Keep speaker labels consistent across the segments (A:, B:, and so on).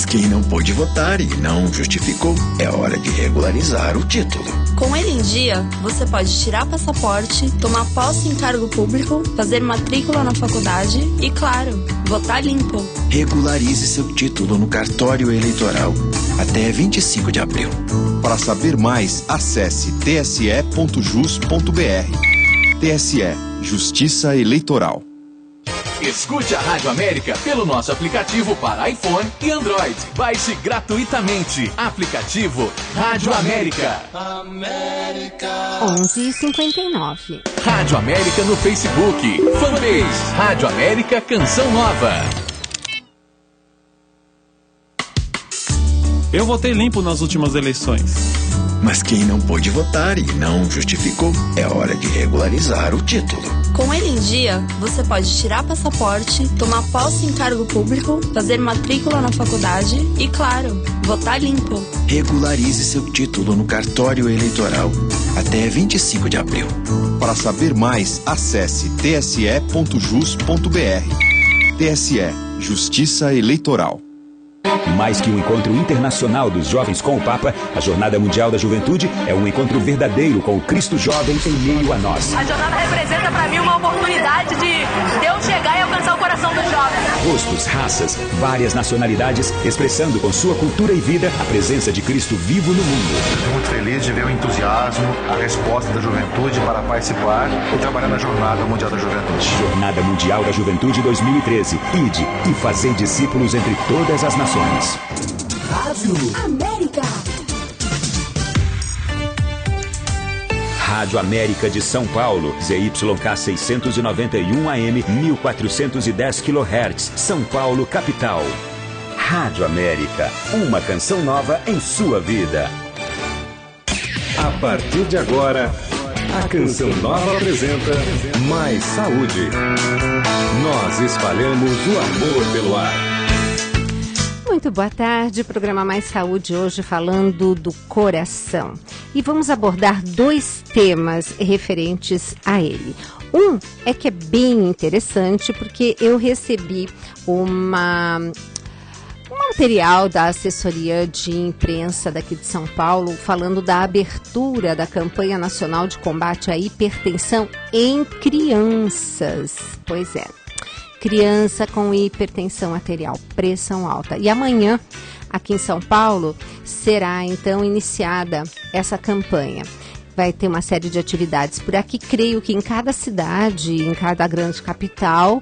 A: quem não pôde votar e não justificou, é hora de regularizar o título.
B: Com ele em dia, você pode tirar passaporte, tomar posse em cargo público, fazer matrícula na faculdade e, claro, votar limpo.
A: Regularize seu título no cartório eleitoral até 25 de abril.
C: Para saber mais, acesse tse.jus.br. TSE, Justiça Eleitoral.
D: Escute a Rádio América pelo nosso aplicativo para iPhone e Android. Baixe gratuitamente. Aplicativo Rádio América.
E: 11h59.
D: Rádio América no Facebook. Fanpage Rádio América Canção Nova.
F: Eu votei limpo nas últimas eleições.
A: Mas quem não pôde votar e não justificou, é hora de regularizar o título.
B: Com ele em dia, você pode tirar passaporte, tomar posse em cargo público, fazer matrícula na faculdade e, claro, votar limpo.
A: Regularize seu título no cartório eleitoral até 25 de abril.
C: Para saber mais, acesse tse.jus.br. TSE, Justiça Eleitoral.
G: Mais que um encontro internacional dos jovens com o Papa, a Jornada Mundial da Juventude é um encontro verdadeiro com o Cristo jovem em meio a nós.
H: A jornada representa para mim uma oportunidade de eu chegar e alcançar o coração dos jovens.
G: Rostos, raças, várias nacionalidades, expressando com sua cultura e vida a presença de Cristo vivo no mundo.
I: Estou muito feliz de ver o entusiasmo, a resposta da juventude para participar e trabalhar na Jornada Mundial da Juventude.
G: Jornada Mundial da Juventude 2013. Ide e fazei discípulos entre todas as nações.
J: Rádio América.
G: Rádio América de São Paulo, ZYK 691 AM, 1410 kHz, São Paulo, capital. Rádio América, uma canção nova em sua vida.
K: A partir de agora, a Canção Nova apresenta Mais Saúde. Nós espalhamos o amor pelo ar.
E: Muito boa tarde, programa Mais Saúde hoje falando do coração. E vamos abordar dois temas referentes a ele. Um é que é bem interessante porque eu recebi um material da assessoria de imprensa daqui de São Paulo falando da abertura da campanha nacional de combate à hipertensão em crianças. Pois é. Criança com hipertensão arterial, pressão alta. E amanhã, aqui em São Paulo, será então iniciada essa campanha. Vai ter uma série de atividades por aqui. Creio que em cada cidade, em cada grande capital,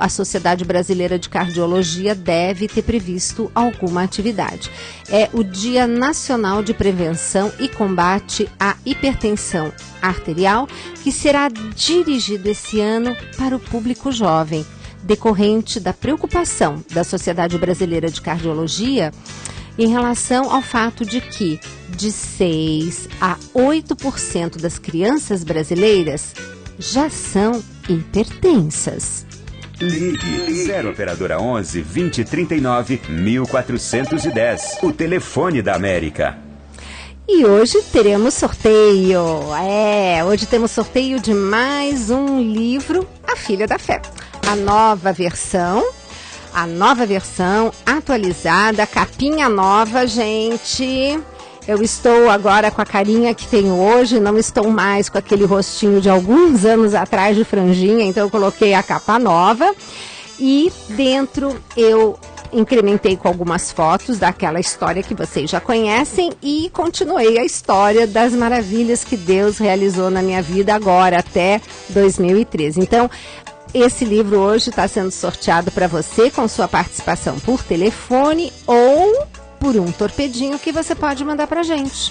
E: a Sociedade Brasileira de Cardiologia deve ter previsto alguma atividade. É o Dia Nacional de Prevenção e Combate à Hipertensão Arterial, que será dirigido esse ano para o público jovem, decorrente da preocupação da Sociedade Brasileira de Cardiologia em relação ao fato de que de 6 a 8% das crianças brasileiras já são hipertensas.
G: Ligue 0 operadora 11 2039 1410, o telefone da América.
E: E hoje teremos sorteio. Hoje temos sorteio de mais um livro, A Filha da Fé. A nova versão atualizada, capinha nova, gente. Eu estou agora com a carinha que tenho hoje, não estou mais com aquele rostinho de alguns anos atrás de franjinha, então eu coloquei a capa nova. E dentro eu incrementei com algumas fotos daquela história que vocês já conhecem e continuei a história das maravilhas que Deus realizou na minha vida agora até 2013. Então, esse livro hoje está sendo sorteado para você com sua participação por telefone ou por um torpedinho que você pode mandar para a gente.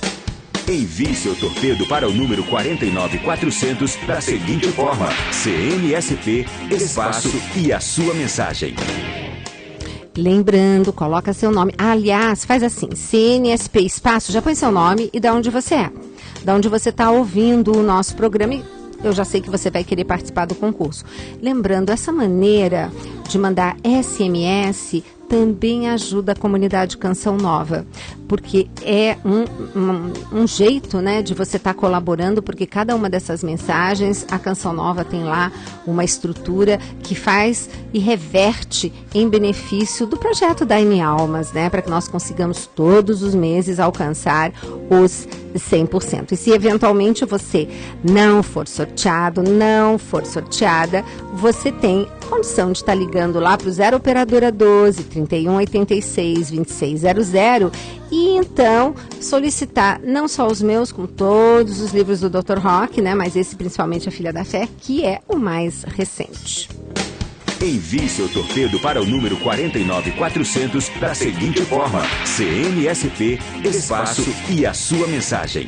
G: Envie seu torpedo para o número 49400 da seguinte forma: CNSP, espaço e a sua mensagem.
E: Lembrando, coloca seu nome. Aliás, faz assim, CNSP, espaço, já põe seu nome e de onde você é. De onde você está ouvindo o nosso programa. Eu já sei que você vai querer participar do concurso. Lembrando, essa maneira de mandar SMS também ajuda a comunidade Canção Nova, porque é um jeito, né, de você estar colaborando, porque cada uma dessas mensagens, a Canção Nova tem lá uma estrutura que faz e reverte em benefício do projeto da M Almas, né, para que nós consigamos todos os meses alcançar os 100%. E se eventualmente você não for sorteado, não for sorteada, você tem condição de estar ligando lá para o 0 Operadora 12 31 86 2600 e então solicitar não só os meus, como todos os livros do Dr. Rock, né, mas esse principalmente A Filha da Fé, que é o mais recente.
G: Envie seu torpedo para o número 49400 da seguinte forma: CNSP, espaço e a sua mensagem.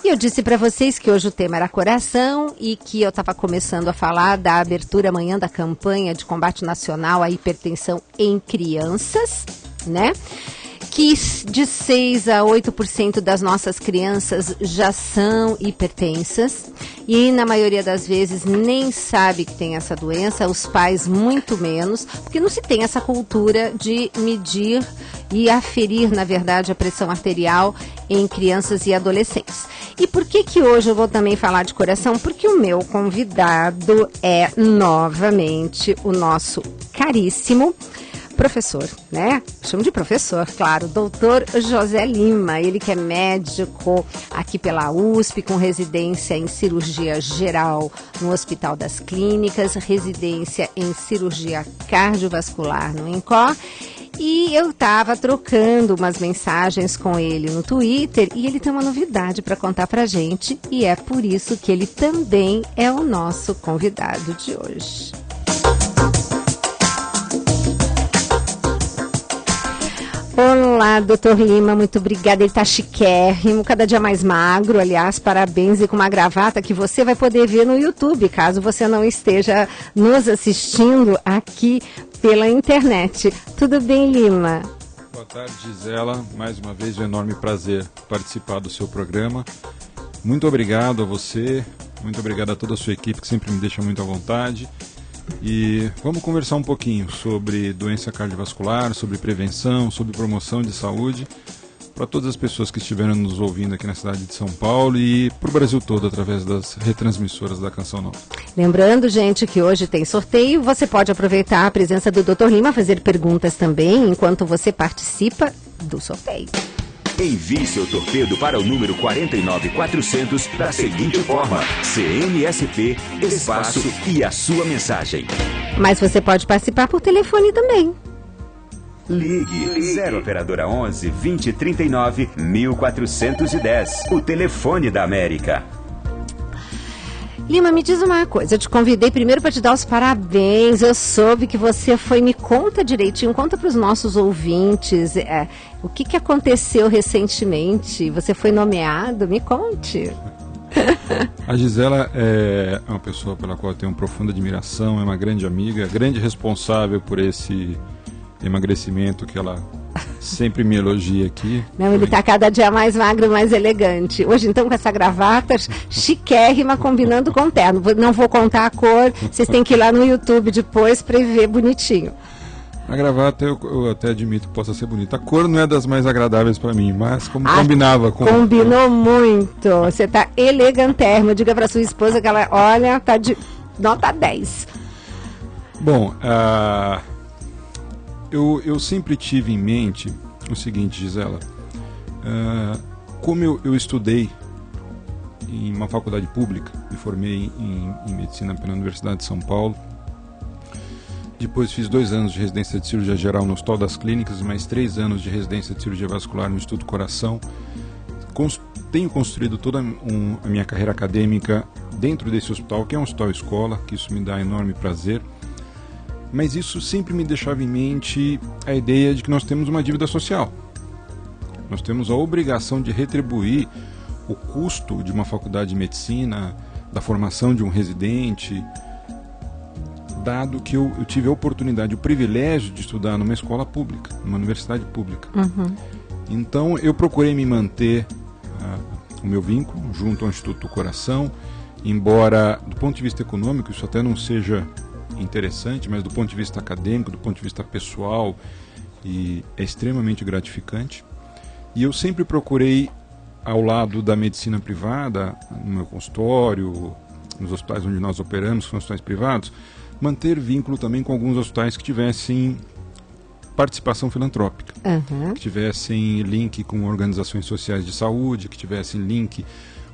E: E eu disse para vocês que hoje o tema era coração e que eu estava começando a falar da abertura amanhã da campanha de combate nacional à hipertensão em crianças, né? Que de 6 a 8% das nossas crianças já são hipertensas e na maioria das vezes nem sabe que tem essa doença, os pais muito menos, porque não se tem essa cultura de medir e aferir, na verdade, a pressão arterial em crianças e adolescentes. E por que hoje eu vou também falar de coração? Porque o meu convidado é novamente o nosso caríssimo professor, né? Chamo de professor, claro, doutor José Lima, ele que é médico aqui pela USP, com residência em cirurgia geral no Hospital das Clínicas, residência em cirurgia cardiovascular no INCOR. E eu estava trocando umas mensagens com ele no Twitter e ele tem uma novidade para contar para a gente e é por isso que ele também é o nosso convidado de hoje. Olá, doutor Lima, muito obrigada. Ele está chiquérrimo, cada dia mais magro, aliás, parabéns, e com uma gravata que você vai poder ver no YouTube, caso você não esteja nos assistindo aqui pela internet. Tudo bem, Lima?
L: Boa tarde, Gisela. Mais uma vez, um enorme prazer participar do seu programa. Muito obrigado a você, muito obrigado a toda a sua equipe, que sempre me deixa muito à vontade. E vamos conversar um pouquinho sobre doença cardiovascular, sobre prevenção, sobre promoção de saúde, para todas as pessoas que estiveram nos ouvindo aqui na cidade de São Paulo e para o Brasil todo, através das retransmissoras da Canção Nova.
E: Lembrando, gente, que hoje tem sorteio, você pode aproveitar a presença do Dr. Lima, fazer perguntas também, enquanto você participa do sorteio.
G: Envie seu torpedo para o número 49400 da seguinte forma: CNSP, espaço e a sua mensagem.
E: Mas você pode participar por telefone também.
G: Ligue 0 Operadora 11 2039 1410, o telefone da América.
E: Lima, me diz uma coisa, eu te convidei primeiro para te dar os parabéns, eu soube que você foi, me conta direitinho, conta para os nossos ouvintes, o que aconteceu recentemente, você foi nomeado, me conte.
L: A Gisela é uma pessoa pela qual eu tenho uma profunda admiração, é uma grande amiga, grande responsável por esse emagrecimento que ela sempre me elogia aqui.
E: Não, ele está cada dia mais magro, mais elegante. Hoje, então, com essa gravata chiquérrima, combinando com o terno. Não vou contar a cor, vocês têm que ir lá no YouTube depois para ver bonitinho.
L: A gravata eu até admito que possa ser bonita. A cor não é das mais agradáveis para mim, mas como combinava com...
E: Combinou muito. Você está elegantérrimo. Diga para sua esposa que ela, olha, está de nota 10.
L: Bom, eu sempre tive em mente o seguinte, Gisela, como eu estudei em uma faculdade pública, me formei em medicina pela Universidade de São Paulo, depois fiz 2 anos de residência de cirurgia geral no Hospital das Clínicas, mais 3 anos de residência de cirurgia vascular no Instituto Coração. Tenho construído toda a minha carreira acadêmica dentro desse hospital, que é um hospital escola, que isso me dá enorme prazer. Mas isso sempre me deixava em mente a ideia de que nós temos uma dívida social. Nós temos a obrigação de retribuir o custo de uma faculdade de medicina, da formação de um residente, dado que eu tive a oportunidade, o privilégio de estudar numa escola pública, numa universidade pública.
E: Uhum.
L: Então eu procurei me manter o meu vínculo junto ao Instituto do Coração, embora do ponto de vista econômico isso até não seja interessante, mas do ponto de vista acadêmico, do ponto de vista pessoal, e é extremamente gratificante. E eu sempre procurei, ao lado da medicina privada, no meu consultório, nos hospitais onde nós operamos, que são hospitais privados, manter vínculo também com alguns hospitais que tivessem participação filantrópica, que tivessem link com organizações sociais de saúde, que tivessem link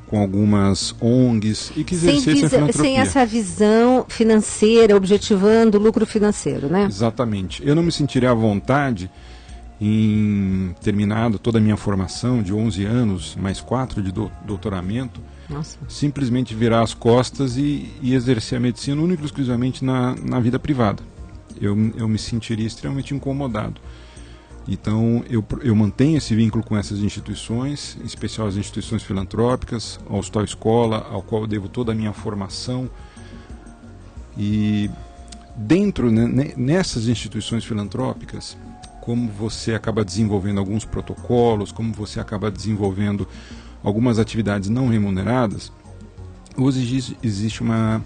L: com algumas ONGs e que exercessem a filantropia.
E: Sem essa visão financeira, objetivando o lucro financeiro, né?
L: Exatamente. Eu não me sentiria à vontade em terminado toda a minha formação de 11 anos, mais 4 de doutoramento, simplesmente virar as costas e exercer a medicina única e exclusivamente na vida privada. Eu me sentiria extremamente incomodado. Então eu mantenho esse vínculo com essas instituições, em especial as instituições filantrópicas, ao Hospital Escola, ao qual eu devo toda a minha formação. E dentro, né, nessas instituições filantrópicas, como você acaba desenvolvendo alguns protocolos, como você acaba desenvolvendo algumas atividades não remuneradas, hoje existe uma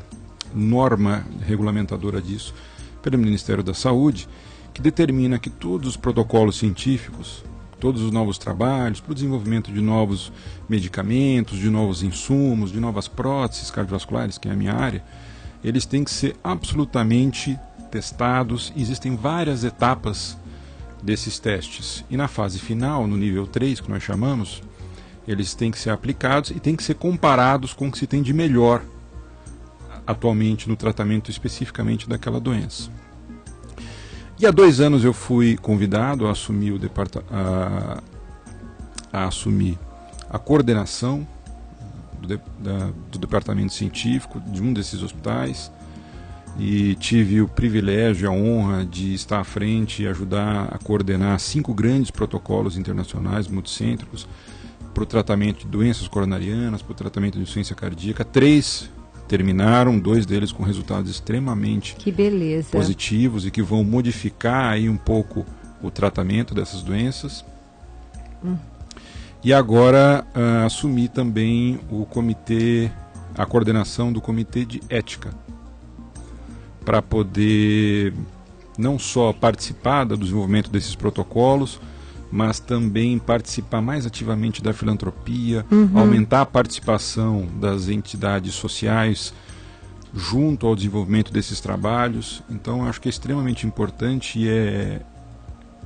L: norma regulamentadora disso pelo Ministério da Saúde, que determina que todos os protocolos científicos, todos os novos trabalhos para o desenvolvimento de novos medicamentos, de novos insumos, de novas próteses cardiovasculares, que é a minha área, eles têm que ser absolutamente testados. Existem várias etapas desses testes. E na fase final, no nível 3, que nós chamamos, eles têm que ser aplicados e têm que ser comparados com o que se tem de melhor atualmente no tratamento especificamente daquela doença. E há 2 anos eu fui convidado a assumir assumir a coordenação do departamento científico de um desses hospitais, e tive o privilégio e a honra de estar à frente e ajudar a coordenar 5 grandes protocolos internacionais multicêntricos para o tratamento de doenças coronarianas, para o tratamento de insuficiência cardíaca. 3 terminaram, 2 deles com resultados extremamente positivos e que vão modificar aí um pouco o tratamento dessas doenças. E agora assumi também a coordenação do comitê de ética, para poder não só participar do desenvolvimento desses protocolos, mas também participar mais ativamente da filantropia, aumentar a participação das entidades sociais junto ao desenvolvimento desses trabalhos. Então, acho que é extremamente importante e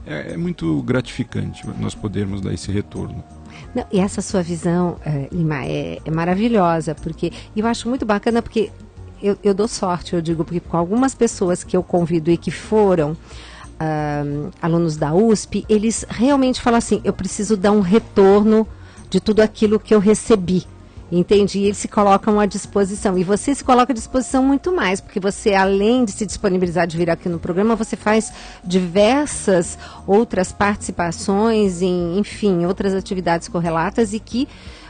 L: é muito gratificante nós podermos dar esse retorno.
E: Não, e essa sua visão, Lima, é maravilhosa, porque eu acho muito bacana, porque eu dou sorte, eu digo, porque com algumas pessoas que eu convido e que foram alunos da USP, eles realmente falam assim: eu preciso dar um retorno de tudo aquilo que eu recebi, entende? E eles se colocam à disposição, e você se coloca à disposição muito mais, porque você, além de se disponibilizar de vir aqui no programa, você faz diversas outras participações em, enfim, outras atividades correlatas, e que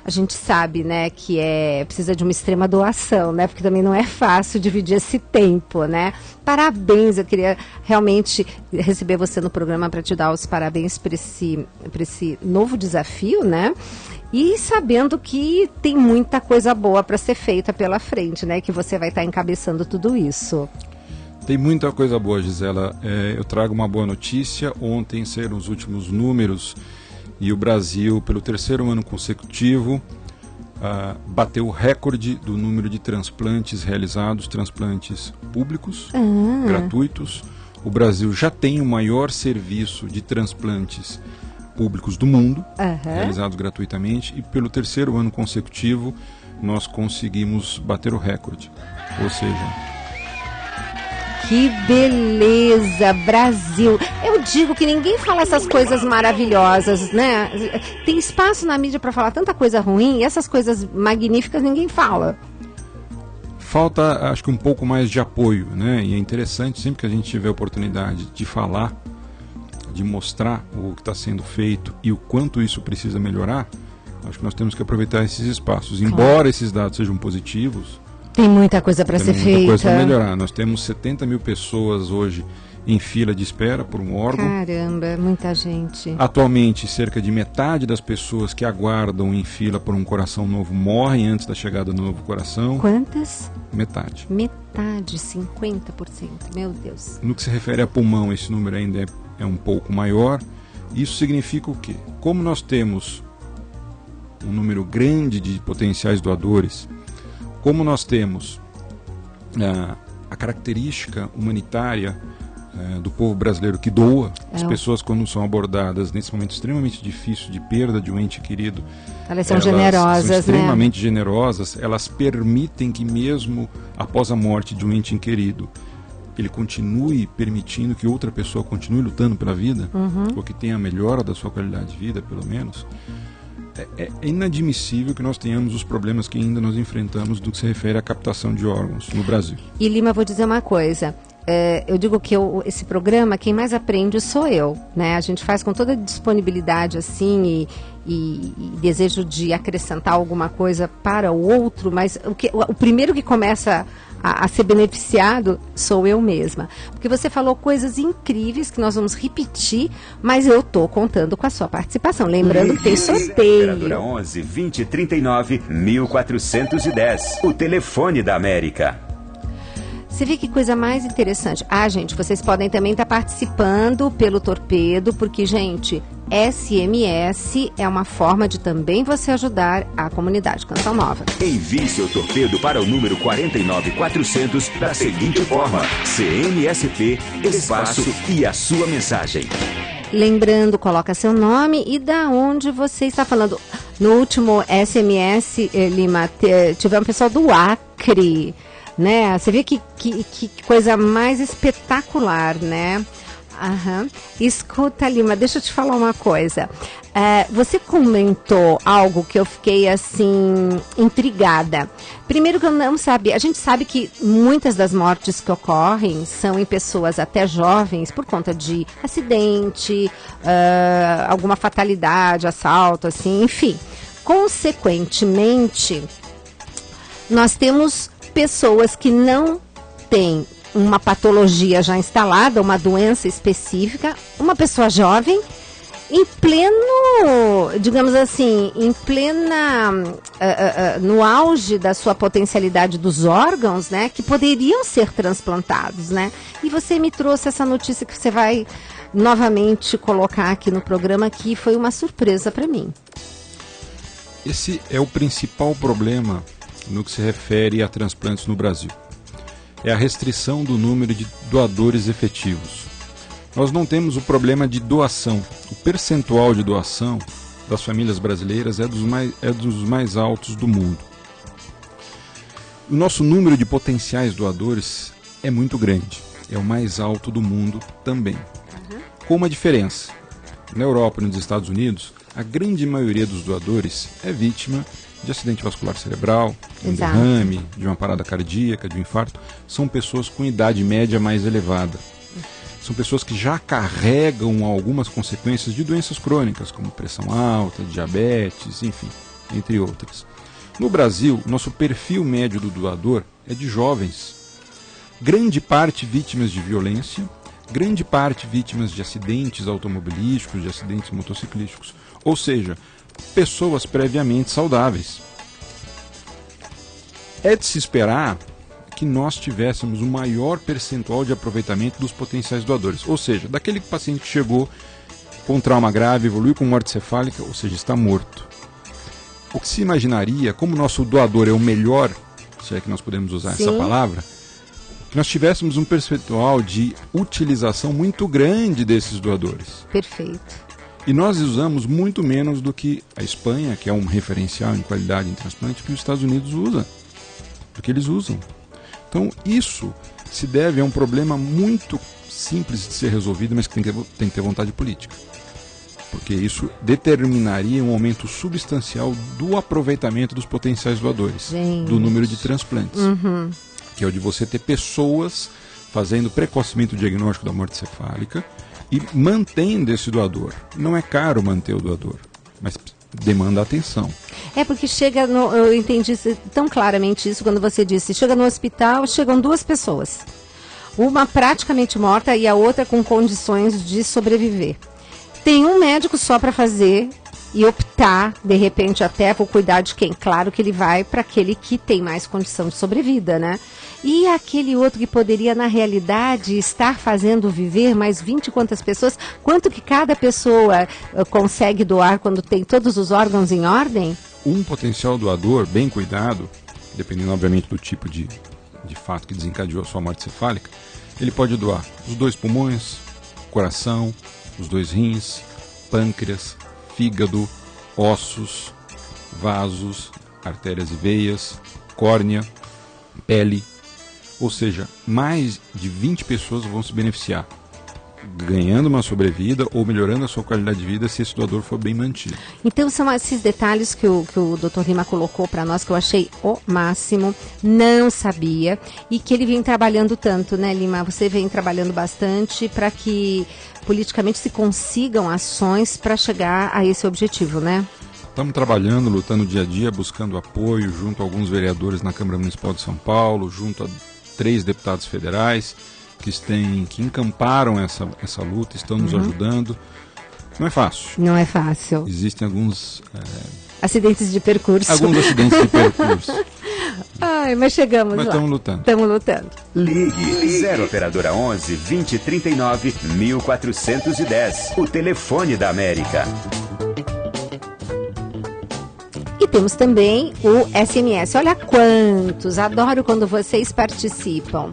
E: a gente sabe, né, que precisa de uma extrema doação, né, porque também não é fácil dividir esse tempo, né. Parabéns, eu queria realmente receber você no programa para te dar os parabéns para esse novo desafio, né, e sabendo que tem muita coisa boa para ser feita pela frente, né, que você vai estar encabeçando tudo isso.
L: Tem muita coisa boa, Gisela. Eu trago uma boa notícia. Ontem saíram os últimos números e o Brasil, pelo 3º ano consecutivo, bateu o recorde do número de transplantes realizados, transplantes públicos, gratuitos. O Brasil já tem o maior serviço de transplantes públicos do mundo, realizados gratuitamente, e pelo 3º ano consecutivo nós conseguimos bater o recorde. Ou seja...
E: Que beleza, Brasil! Eu digo que ninguém fala essas coisas maravilhosas, né? Tem espaço na mídia para falar tanta coisa ruim, e essas coisas magníficas ninguém fala.
L: Falta, acho que, um pouco mais de apoio, né? E é interessante, sempre que a gente tiver a oportunidade de falar, de mostrar o que está sendo feito e o quanto isso precisa melhorar, acho que nós temos que aproveitar esses espaços. Embora esses dados sejam positivos,
E: tem muita coisa para ser feita.
L: Tem muita coisa para melhorar. Nós temos 70 mil pessoas hoje em fila de espera por um órgão.
E: Caramba, muita gente.
L: Atualmente, cerca de metade das pessoas que aguardam em fila por um coração novo morrem antes da chegada do novo coração.
E: Quantas?
L: Metade.
E: Metade, 50%. Meu Deus.
L: No que se refere a pulmão, esse número ainda é um pouco maior. Isso significa o quê? Como nós temos um número grande de potenciais doadores, como nós temos a característica humanitária do povo brasileiro que doa, as pessoas quando são abordadas nesse momento extremamente difícil de perda de um ente querido,
E: elas são generosas,
L: são extremamente generosas, elas permitem que mesmo após a morte de um ente querido, ele continue permitindo que outra pessoa continue lutando pela vida, ou que tenha a melhora da sua qualidade de vida, pelo menos. É inadmissível que nós tenhamos os problemas que ainda nós enfrentamos do que se refere à captação de órgãos no Brasil.
E: E Lima, vou dizer uma coisa. Eu digo que esse programa, quem mais aprende sou eu, né? A gente faz com toda disponibilidade assim e desejo de acrescentar alguma coisa para o outro, mas o primeiro que começa a ser beneficiado sou eu mesma. Porque você falou coisas incríveis que nós vamos repetir, mas eu estou contando com a sua participação. Lembrando que tem sorteio.
G: Operadora 11 20 39 1410. O telefone da América.
E: Você vê que coisa mais interessante. Gente, vocês podem também estar participando pelo Torpedo, porque, gente, SMS é uma forma de também você ajudar a comunidade Canção Nova.
G: Envie seu torpedo para o número 49400 da seguinte forma: CNSP, espaço e a sua mensagem.
E: Lembrando, coloca seu nome e da onde você está falando. No último SMS, Lima, tivemos um pessoal do Acre, né? Você vê que coisa mais espetacular, né? Escuta, Lima, deixa eu te falar uma coisa. Você comentou algo que eu fiquei assim intrigada. Primeiro que eu não sabia, a gente sabe que muitas das mortes que ocorrem são em pessoas até jovens por conta de acidente, alguma fatalidade, assalto, assim, enfim. Consequentemente, nós temos pessoas que não têm uma patologia já instalada, uma doença específica, uma pessoa jovem, em pleno, digamos assim, no auge da sua potencialidade dos órgãos, né, que poderiam ser transplantados, né? E você me trouxe essa notícia que você vai novamente colocar aqui no programa, que foi uma surpresa para mim.
L: Esse é o principal problema no que se refere a transplantes no Brasil. É a restrição do número de doadores efetivos. Nós não temos o problema de doação. O percentual de doação das famílias brasileiras é dos mais altos do mundo. O nosso número de potenciais doadores é muito grande. É o mais alto do mundo também. Com uma diferença. Na Europa e nos Estados Unidos, a grande maioria dos doadores é vítima de acidente vascular cerebral, de um derrame, de uma parada cardíaca, de um infarto. São pessoas com idade média mais elevada. São pessoas que já carregam algumas consequências de doenças crônicas, como pressão alta, diabetes, enfim, entre outras. No Brasil, nosso perfil médio do doador é de jovens. Grande parte vítimas de violência, grande parte vítimas de acidentes automobilísticos, de acidentes motociclísticos. Ou seja, pessoas previamente saudáveis. É de se esperar que nós tivéssemos o maior percentual de aproveitamento dos potenciais doadores. Ou seja, daquele paciente que chegou com trauma grave, evoluiu com morte cefálica, ou seja, está morto. O que se imaginaria, como o nosso doador é o melhor, se é que nós podemos usar essa palavra, que nós tivéssemos um percentual de utilização muito grande desses doadores.
E: Perfeito.
L: E nós usamos muito menos do que a Espanha, que é um referencial em qualidade em transplante, que os Estados Unidos usam, do que eles usam. Então isso se deve a um problema muito simples de ser resolvido, mas que tem que ter vontade política. Porque isso determinaria um aumento substancial do aproveitamento dos potenciais doadores, do número de transplantes, que é o de você ter pessoas fazendo precocemente o diagnóstico da morte cefálica e mantendo esse doador. Não é caro manter o doador, mas demanda atenção.
E: Porque eu entendi tão claramente isso quando você disse, chega no hospital, chegam duas pessoas. uma praticamente morta e a outra com condições de sobreviver. Tem um médico só para fazer e optar, de repente, até por cuidar de quem? Claro que ele vai para aquele que tem mais condição de sobrevida, né? E aquele outro que poderia, na realidade, estar fazendo viver mais 20 e quantas pessoas? Quanto que cada pessoa consegue doar quando tem todos os órgãos em ordem?
L: Um potencial doador, bem cuidado, dependendo, obviamente, do tipo de fato que desencadeou a sua morte cefálica, ele pode doar os 2 pulmões, coração, os 2 rins, pâncreas, fígado, ossos, vasos, artérias e veias, córnea, pele. Ou seja, mais de 20 pessoas vão se beneficiar, ganhando uma sobrevida ou melhorando a sua qualidade de vida se esse doador for bem mantido.
E: Então são esses detalhes que o Dr. Lima colocou para nós, que eu achei o máximo, não sabia, e que ele vem trabalhando tanto, né, Lima? Você vem trabalhando bastante para que politicamente se consigam ações para chegar a esse objetivo, né?
L: Estamos trabalhando, lutando dia a dia, buscando apoio junto a alguns vereadores na Câmara Municipal de São Paulo, junto a 3 deputados federais que encamparam essa luta, estão nos ajudando. Não é fácil.
E: Não é fácil.
L: Existem alguns...
E: acidentes de percurso.
L: Alguns acidentes de percurso.
E: Ai, mas chegamos lá.
L: Mas estamos lutando.
E: Estamos lutando.
G: Ligue 0 Operadora 11 2039 1410. O telefone da América.
E: E temos também o SMS. Olha quantos! Adoro quando vocês participam.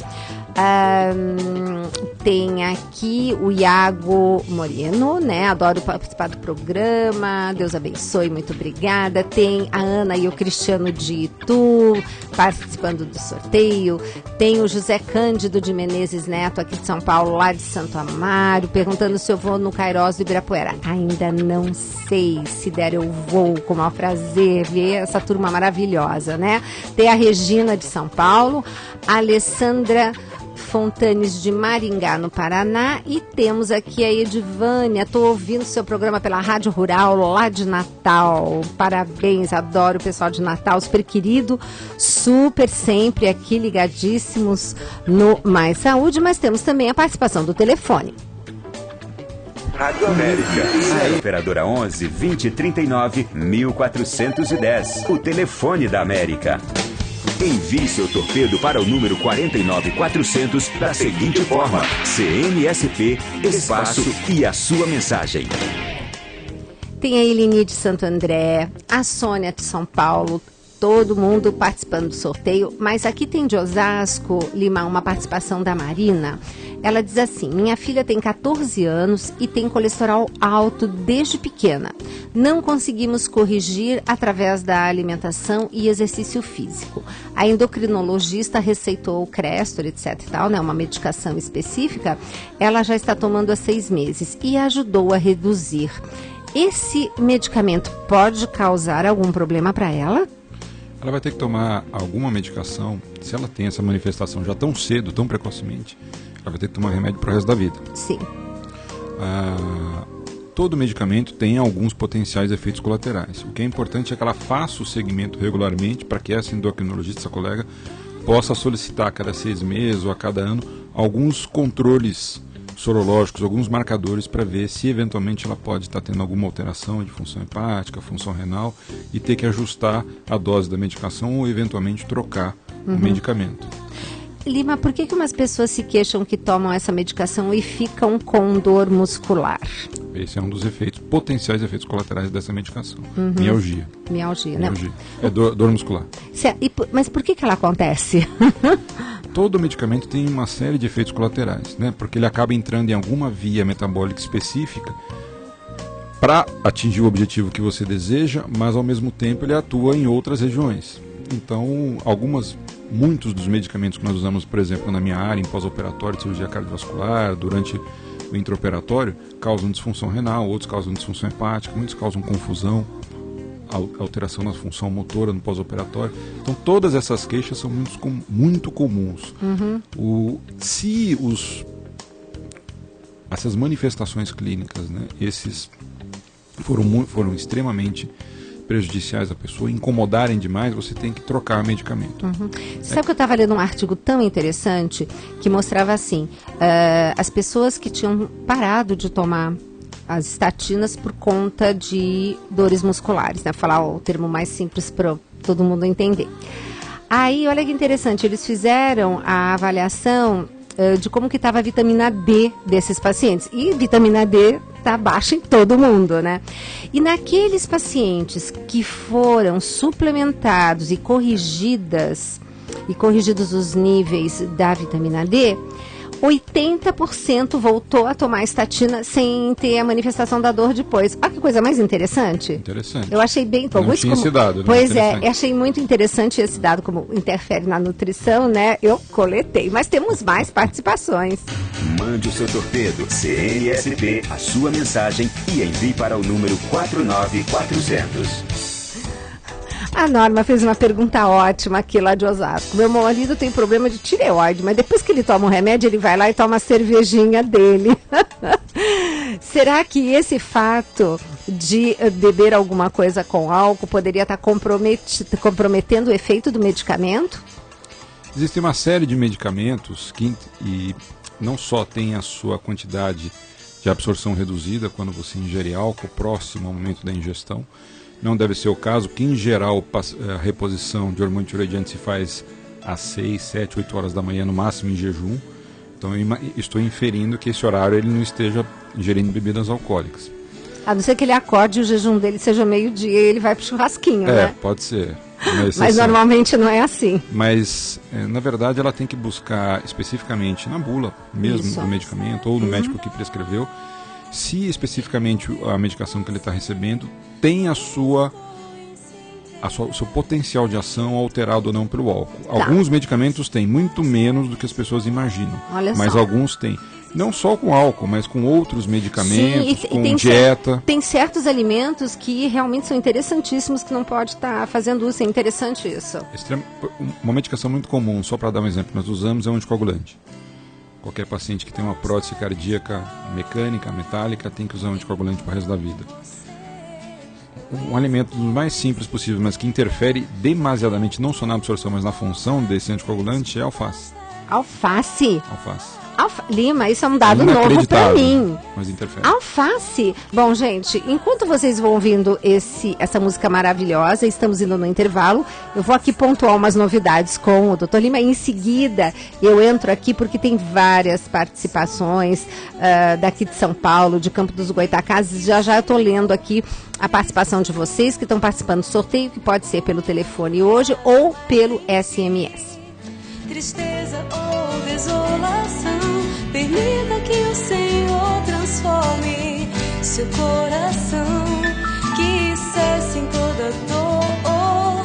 E: Tem aqui o Iago Moreno, né? Adoro participar do programa. Deus abençoe, muito obrigada. Tem a Ana e o Cristiano de Itu participando do sorteio. Tem o José Cândido de Menezes Neto, aqui de São Paulo, lá de Santo Amaro, perguntando se eu vou no Cairós do Ibirapuera. Ainda não sei, se der eu vou, com o maior prazer, ver essa turma maravilhosa, né? Tem a Regina de São Paulo, a Alessandra Fontanes de Maringá, no Paraná, e temos aqui a Edivânia. Estou ouvindo seu programa pela Rádio Rural lá de Natal. Parabéns, adoro o pessoal de Natal, super querido, super sempre aqui ligadíssimos no Mais Saúde, mas temos também a participação do telefone.
G: Rádio América. A Operadora 11 2039 1410. O telefone da América. Envie seu torpedo para o número 49400 da seguinte forma: CNSP, espaço e a sua mensagem.
E: Tem a Elini de Santo André, a Sônia de São Paulo, todo mundo participando do sorteio, mas aqui tem de Osasco, Lima, uma participação da Marina. Ela diz assim: minha filha tem 14 anos e tem colesterol alto desde pequena. Não conseguimos corrigir através da alimentação e exercício físico. A endocrinologista receitou o Crestor, etc. e tal, né, uma medicação específica. Ela já está tomando há 6 meses e ajudou a reduzir. Esse medicamento pode causar algum problema para ela?
L: Ela vai ter que tomar alguma medicação, se ela tem essa manifestação já tão cedo, tão precocemente, ela vai ter que tomar remédio para o resto da vida.
E: Sim.
L: Todo medicamento tem alguns potenciais efeitos colaterais. O que é importante é que ela faça o segmento regularmente para que essa endocrinologista, essa colega, possa solicitar a cada 6 meses ou a cada ano alguns controles sorológicos, alguns marcadores para ver se eventualmente ela pode estar tendo alguma alteração de função hepática, função renal, e ter que ajustar a dose da medicação ou eventualmente trocar o medicamento.
E: Lima, por que umas pessoas se queixam que tomam essa medicação e ficam com dor muscular?
L: Esse é um dos potenciais efeitos colaterais dessa medicação. Mialgia.
E: Mialgia, né?
L: É dor muscular.
E: Mas por que ela acontece?
L: Todo medicamento tem uma série de efeitos colaterais, né? Porque ele acaba entrando em alguma via metabólica específica para atingir o objetivo que você deseja, mas ao mesmo tempo ele atua em outras regiões. Então, muitos dos medicamentos que nós usamos, por exemplo, na minha área, em pós-operatório de cirurgia cardiovascular, durante o intraoperatório, causam disfunção renal, outros causam disfunção hepática, muitos causam confusão, alteração na função motora no pós-operatório. Então, todas essas queixas são muito comuns. Se essas manifestações clínicas, né, esses foram extremamente prejudiciais à pessoa, incomodarem demais, você tem que trocar medicamento.
E: Você sabe que eu estava lendo um artigo tão interessante que mostrava assim, as pessoas que tinham parado de tomar as estatinas por conta de dores musculares, né? Falar o termo mais simples para todo mundo entender. Aí, olha que interessante, eles fizeram a avaliação de como que estava a vitamina D desses pacientes. E vitamina D está baixa em todo mundo, né? E naqueles pacientes que foram suplementados e corrigidos os níveis da vitamina D, 80% voltou a tomar estatina sem ter a manifestação da dor depois. Olha que coisa mais interessante.
L: Interessante.
E: Eu achei bem...
L: Não tinha esse dado, né?
E: Pois é, achei muito interessante esse dado, como interfere na nutrição, né? Eu coletei, mas temos mais participações.
G: Mande o seu torpedo, CNSP, a sua mensagem e envie para o número 49400.
E: A Norma fez uma pergunta ótima aqui lá de Osasco. Meu marido tem problema de tireoide, mas depois que ele toma um remédio, ele vai lá e toma a cervejinha dele. Será que esse fato de beber alguma coisa com álcool poderia estar comprometendo o efeito do medicamento?
L: Existe uma série de medicamentos que não só tem a sua quantidade de absorção reduzida quando você ingere álcool próximo ao momento da ingestão. Não deve ser o caso, que em geral a reposição de hormônio tireoidiano se faz às 6, 7, 8 horas da manhã, no máximo em jejum. Então eu estou inferindo que esse horário ele não esteja ingerindo bebidas alcoólicas.
E: A não ser que ele acorde e o jejum dele seja meio-dia e ele vai pro churrasquinho, né?
L: Pode ser.
E: Mas normalmente não é assim.
L: Mas, na verdade, ela tem que buscar especificamente na bula mesmo do medicamento ou no médico que prescreveu, se especificamente a medicação que ele está recebendo tem o seu potencial de ação alterado ou não pelo álcool. Tá. Alguns medicamentos têm muito menos do que as pessoas imaginam, mas alguns têm. Não só com álcool, mas com outros medicamentos, com dieta.
E: Tem certos alimentos que realmente são interessantíssimos que não pode estar fazendo uso. É interessante isso.
L: Uma medicação muito comum, só para dar um exemplo, nós usamos é um anticoagulante. Qualquer paciente que tem uma prótese cardíaca mecânica, metálica, tem que usar um anticoagulante para o resto da vida. Um alimento dos mais simples possível, mas que interfere demasiadamente, não só na absorção, mas na função desse anticoagulante, é a alface.
E: Alface?
L: Alface.
E: Lima, isso é um dado novo para mim.
L: Mas interfere.
E: Alface. Bom, gente, enquanto vocês vão ouvindo essa música maravilhosa, estamos indo no intervalo, eu vou aqui pontuar umas novidades com o Dr. Lima. Em seguida, eu entro aqui porque tem várias participações daqui de São Paulo, de Campo dos Goitacazes. Já eu estou lendo aqui a participação de vocês que estão participando do sorteio, que pode ser pelo telefone hoje ou pelo SMS.
M: Tristeza ou desolação, permita que o Senhor transforme seu coração, que cesse em toda dor,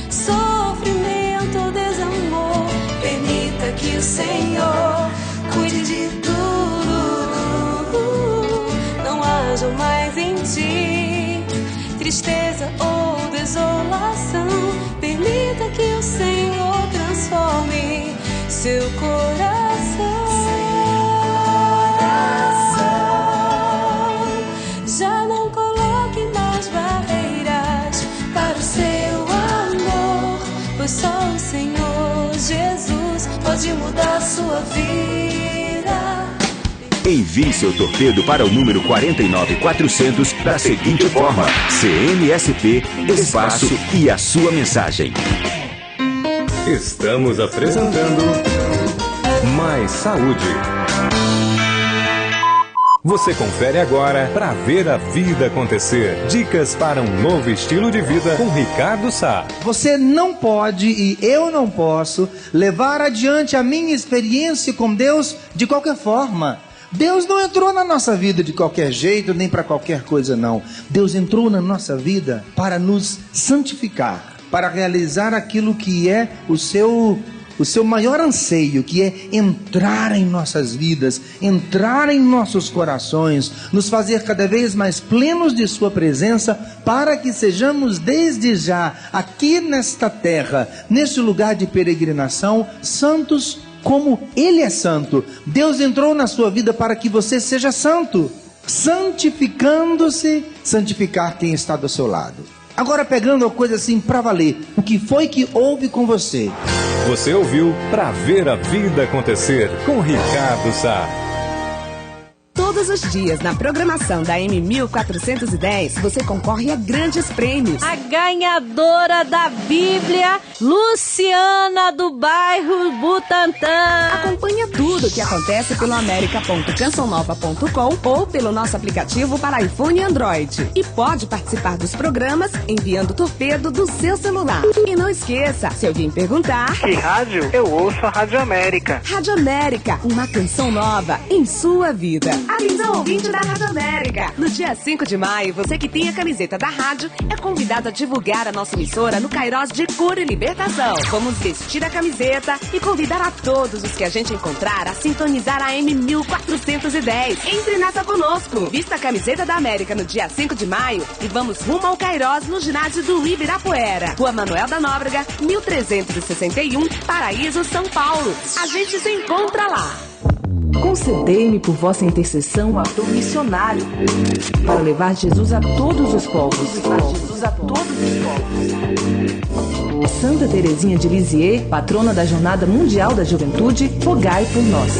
M: sofrimento, desamor. Permita que o Senhor cuide de tudo, não haja mais em ti tristeza ou desolação. Permita que o Senhor transforme seu coração. Já não coloque mais barreiras para o seu amor, pois só o Senhor Jesus pode mudar sua vida.
G: Envie seu torpedo para o número 49400 da seguinte forma: CNSP, espaço e a sua mensagem.
K: Estamos apresentando Mais Saúde. Você confere agora para ver a vida acontecer. Dicas para um novo estilo de vida com Ricardo Sá.
N: Você não pode e eu não posso levar adiante a minha experiência com Deus de qualquer forma. Deus não entrou na nossa vida de qualquer jeito, nem para qualquer coisa não. Deus entrou na nossa vida para nos santificar, para realizar aquilo que é o seu maior anseio, que é entrar em nossas vidas, entrar em nossos corações, nos fazer cada vez mais plenos de sua presença, para que sejamos desde já, aqui nesta terra, neste lugar de peregrinação, santos como Ele é santo. Deus entrou na sua vida para que você seja santo, santificando-se, santificar quem está do seu lado. Agora pegando uma coisa assim pra valer, o que foi que houve com você?
K: Você ouviu Pra Ver a Vida Acontecer com Ricardo Sá.
O: Todos os dias, na programação da M1410, você concorre a grandes prêmios.
P: A ganhadora da Bíblia, Luciana, do bairro Butantã.
O: Acompanha tudo o que acontece pelo america.cançãonova.com ou pelo nosso aplicativo para iPhone e Android. E pode participar dos programas enviando torpedo do seu celular. E não esqueça, se alguém perguntar...
Q: Que rádio? Eu ouço a Rádio América.
O: Rádio América, uma canção nova em sua vida. Atenção, ouvinte da Rádio América! No dia 5 de maio, você que tem a camiseta da rádio é convidado a divulgar a nossa emissora no Cairós de Cura e Libertação. Vamos vestir a camiseta e convidar a todos os que a gente encontrar a sintonizar a M1410. Entre nessa conosco! Vista a camiseta da América no dia 5 de maio e vamos rumo ao Cairós no ginásio do Ibirapuera. Rua Manuel da Nóbrega, 1361, Paraíso, São Paulo. A gente se encontra lá!
R: Concedei-me por vossa intercessão um ator missionário para levar Jesus a todos os povos. Santa Teresinha de Lisieux, patrona da Jornada Mundial da Juventude, rogai por nós.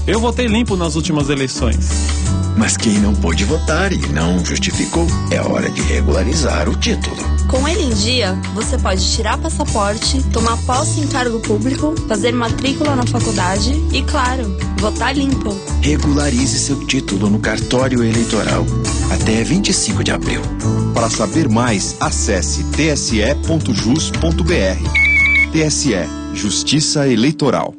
F: Eu votei limpo nas últimas eleições.
A: Mas quem não pôde votar e não justificou, é hora de regularizar o título.
B: Com ele em dia, você pode tirar passaporte, tomar posse em cargo público, fazer matrícula na faculdade e, claro, votar limpo.
A: Regularize seu título no cartório eleitoral até 25 de abril.
C: Para saber mais, acesse tse.jus.br. TSE, Justiça Eleitoral.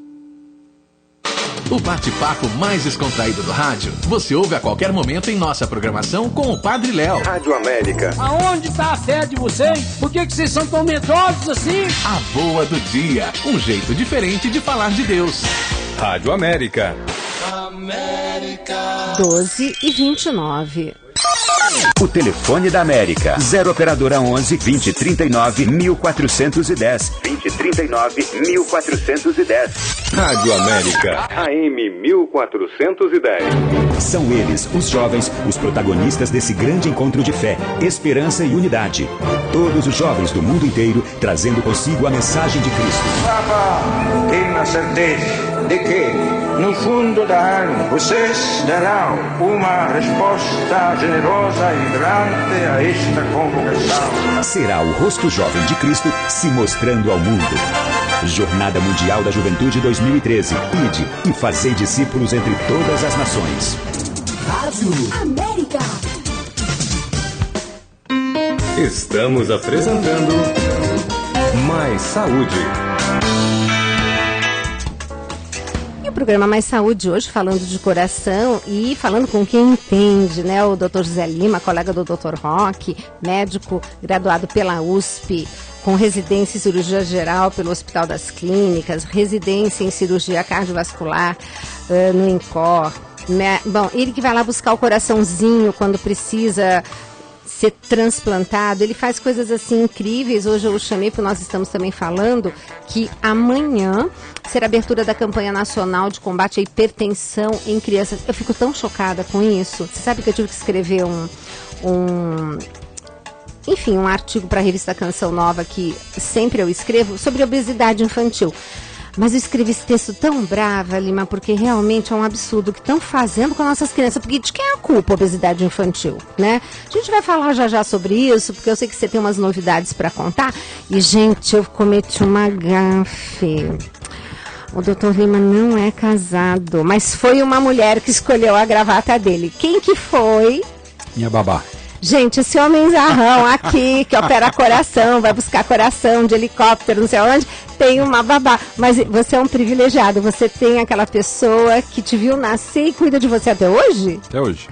D: O bate-papo mais descontraído do rádio, você ouve a qualquer momento em nossa programação com o Padre Léo.
K: Rádio América.
S: Aonde está a fé de vocês? Por que vocês são tão medrosos assim?
D: A boa do dia, um jeito diferente de falar de Deus.
K: Rádio América.
E: 12h29.
G: O telefone da América, 0 operadora 11 2039 1410. 2039 1410.
K: Rádio América, AM 1410.
G: São eles, os jovens, os protagonistas desse grande encontro de fé, esperança e unidade. Todos os jovens do mundo inteiro trazendo consigo a mensagem de Cristo.
T: Papa, tenho a certeza de que, no fundo da alma, vocês darão uma resposta generosa e vibrante a esta convocação.
G: Será o rosto jovem de Cristo se mostrando ao mundo. Jornada Mundial da Juventude 2013. Ide e fazei discípulos entre todas as nações.
J: Rádio América.
K: Estamos apresentando Mais Saúde.
E: E o programa Mais Saúde hoje falando de coração e falando com quem entende, né? O Dr. José Lima, colega do Dr. Roque, médico graduado pela USP, com residência em cirurgia geral pelo Hospital das Clínicas, residência em cirurgia cardiovascular no INCOR. Né? Bom, ele que vai lá buscar o coraçãozinho quando precisa ser transplantado, ele faz coisas assim incríveis. Hoje eu o chamei porque nós estamos também falando que amanhã será a abertura da campanha nacional de combate à hipertensão em crianças. Eu fico tão chocada com isso. Você sabe que eu tive que escrever um artigo para a revista Canção Nova, que sempre eu escrevo, sobre obesidade infantil. Mas eu escrevi esse texto tão brava, Lima, porque realmente é um absurdo o que estão fazendo com as nossas crianças. Porque de quem é a culpa a obesidade infantil, né? A gente vai falar já sobre isso, porque eu sei que você tem umas novidades para contar. E, gente, eu cometi uma gafe. O Dr. Lima não é casado, mas foi uma mulher que escolheu a gravata dele. Quem que foi?
L: Minha babá.
E: Gente, esse homenzarrão aqui, que opera coração, vai buscar coração de helicóptero, não sei onde, tem uma babá. Mas você é um privilegiado, você tem aquela pessoa que te viu nascer e cuida de você até hoje?
L: Até hoje.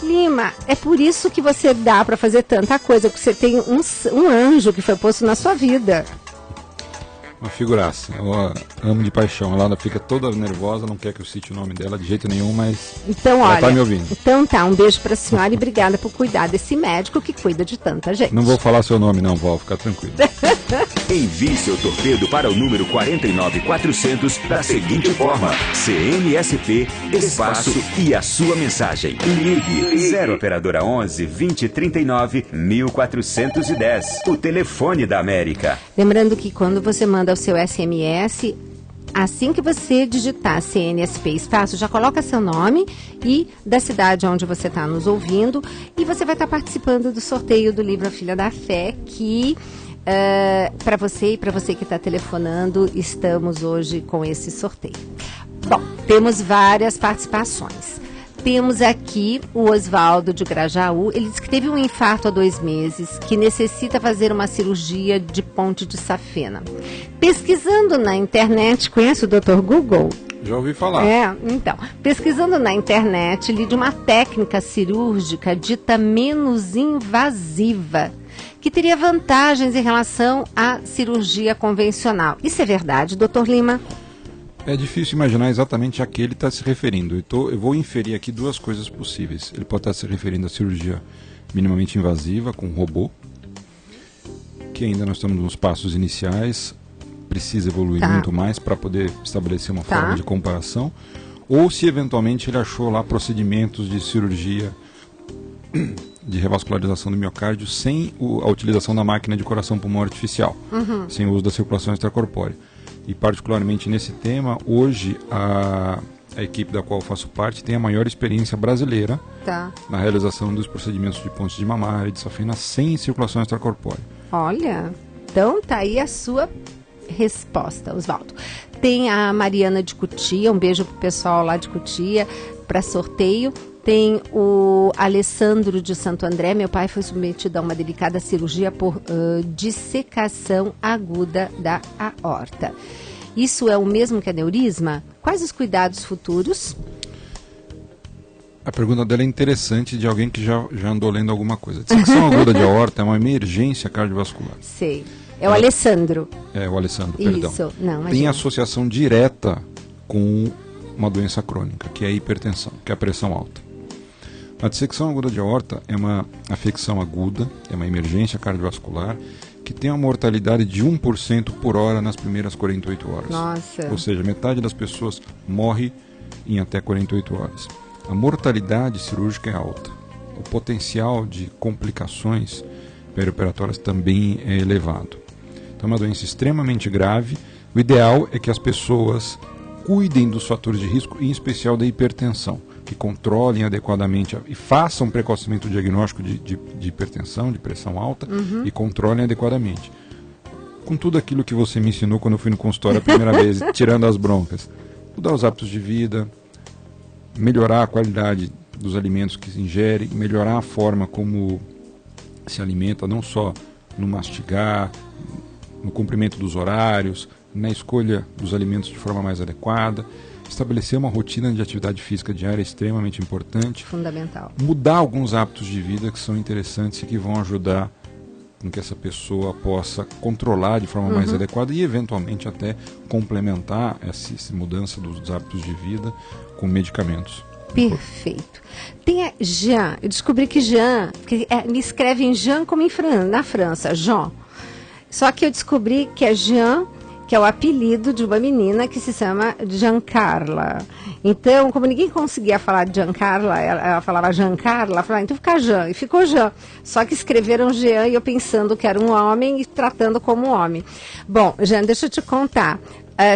E: Lima, é por isso que você dá para fazer tanta coisa, porque você tem um anjo que foi posto na sua vida.
L: Uma figuraça. Eu amo de paixão. Ela fica toda nervosa, não quer que eu cite o nome dela de jeito nenhum, mas
E: então,
L: ela
E: olha,
L: tá me ouvindo.
E: Então tá, um beijo pra senhora e obrigada por cuidar desse médico que cuida de tanta gente.
L: Não vou falar seu nome não, Val, fica tranquilo.
G: Envie seu torpedo para o número 49400 da seguinte forma: CNSP, espaço e a sua mensagem. Ligue 0 operadora 11 2039 1410, o telefone da América.
E: Lembrando que quando você manda o seu SMS, assim que você digitar CNSP espaço, já coloca seu nome e da cidade onde você está nos ouvindo, e você vai estar participando do sorteio do livro A Filha da Fé, que para você e para você que está telefonando, estamos hoje com esse sorteio. Bom, temos várias participações. Temos aqui o Oswaldo de Grajaú. Ele disse que teve um infarto há 2 meses, que necessita fazer uma cirurgia de ponte de safena. Pesquisando na internet, conhece o Dr. Google?
L: Já ouvi falar.
E: Então, pesquisando na internet, li de uma técnica cirúrgica dita menos invasiva, que teria vantagens em relação à cirurgia convencional. Isso é verdade, Dr. Lima?
L: É difícil imaginar exatamente a que ele está se referindo. Eu vou inferir aqui 2 coisas possíveis. Ele pode estar se referindo à cirurgia minimamente invasiva com robô, que ainda nós estamos nos passos iniciais, precisa evoluir muito mais para poder estabelecer uma forma de comparação. Ou se eventualmente ele achou lá procedimentos de cirurgia de revascularização do miocárdio sem a utilização da máquina de coração-pulmão artificial, sem o uso da circulação extracorpórea. E particularmente nesse tema, hoje a equipe da qual eu faço parte tem a maior experiência brasileira na realização dos procedimentos de ponte de mamária e de safena sem circulação extracorpórea.
E: Olha, então tá aí a sua resposta, Oswaldo. Tem a Mariana de Cutia, um beijo pro pessoal lá de Cutia, para sorteio. Tem o Alessandro de Santo André. Meu pai foi submetido a uma delicada cirurgia por dissecação aguda da aorta. Isso é o mesmo que aneurisma? Quais os cuidados futuros?
L: A pergunta dela é interessante, de alguém que já andou lendo alguma coisa. Dissecação aguda de aorta é uma emergência cardiovascular.
E: Sei. É o Alessandro.
L: É o Alessandro, perdão.
E: Isso. Não,
L: tem associação direta com uma doença crônica, que é a hipertensão, que é a pressão alta. A dissecção aguda de aorta é uma afecção aguda, é uma emergência cardiovascular, que tem uma mortalidade de 1% por hora nas primeiras 48 horas.
E: Nossa.
L: Ou seja, metade das pessoas morre em até 48 horas. A mortalidade cirúrgica é alta. O potencial de complicações perioperatórias também é elevado. Então é uma doença extremamente grave. O ideal é que as pessoas cuidem dos fatores de risco, em especial da hipertensão, que controlem adequadamente e façam precocemente o diagnóstico de hipertensão, de pressão alta, e controlem adequadamente. Com tudo aquilo que você me ensinou quando eu fui no consultório a primeira vez, tirando as broncas. Mudar os hábitos de vida, melhorar a qualidade dos alimentos que se ingere, melhorar a forma como se alimenta, não só no mastigar, no cumprimento dos horários, na escolha dos alimentos de forma mais adequada. Estabelecer uma rotina de atividade física diária é extremamente importante.
E: Fundamental.
L: Mudar alguns hábitos de vida que são interessantes e que vão ajudar com que essa pessoa possa controlar de forma mais adequada e eventualmente até complementar essa mudança dos hábitos de vida com medicamentos.
E: Perfeito. Tem a Jean. Eu descobri que Jean, me escrevem Jean como na França, Jean. Só que eu descobri que é Jean, que é o apelido de uma menina que se chama Giancarla. Então, como ninguém conseguia falar de Giancarla, ela falava Giancarla, ela falava, então fica Jean, e ficou Jean. Só que escreveram Jean e eu pensando que era um homem e tratando como homem. Bom, Jean, deixa eu te contar.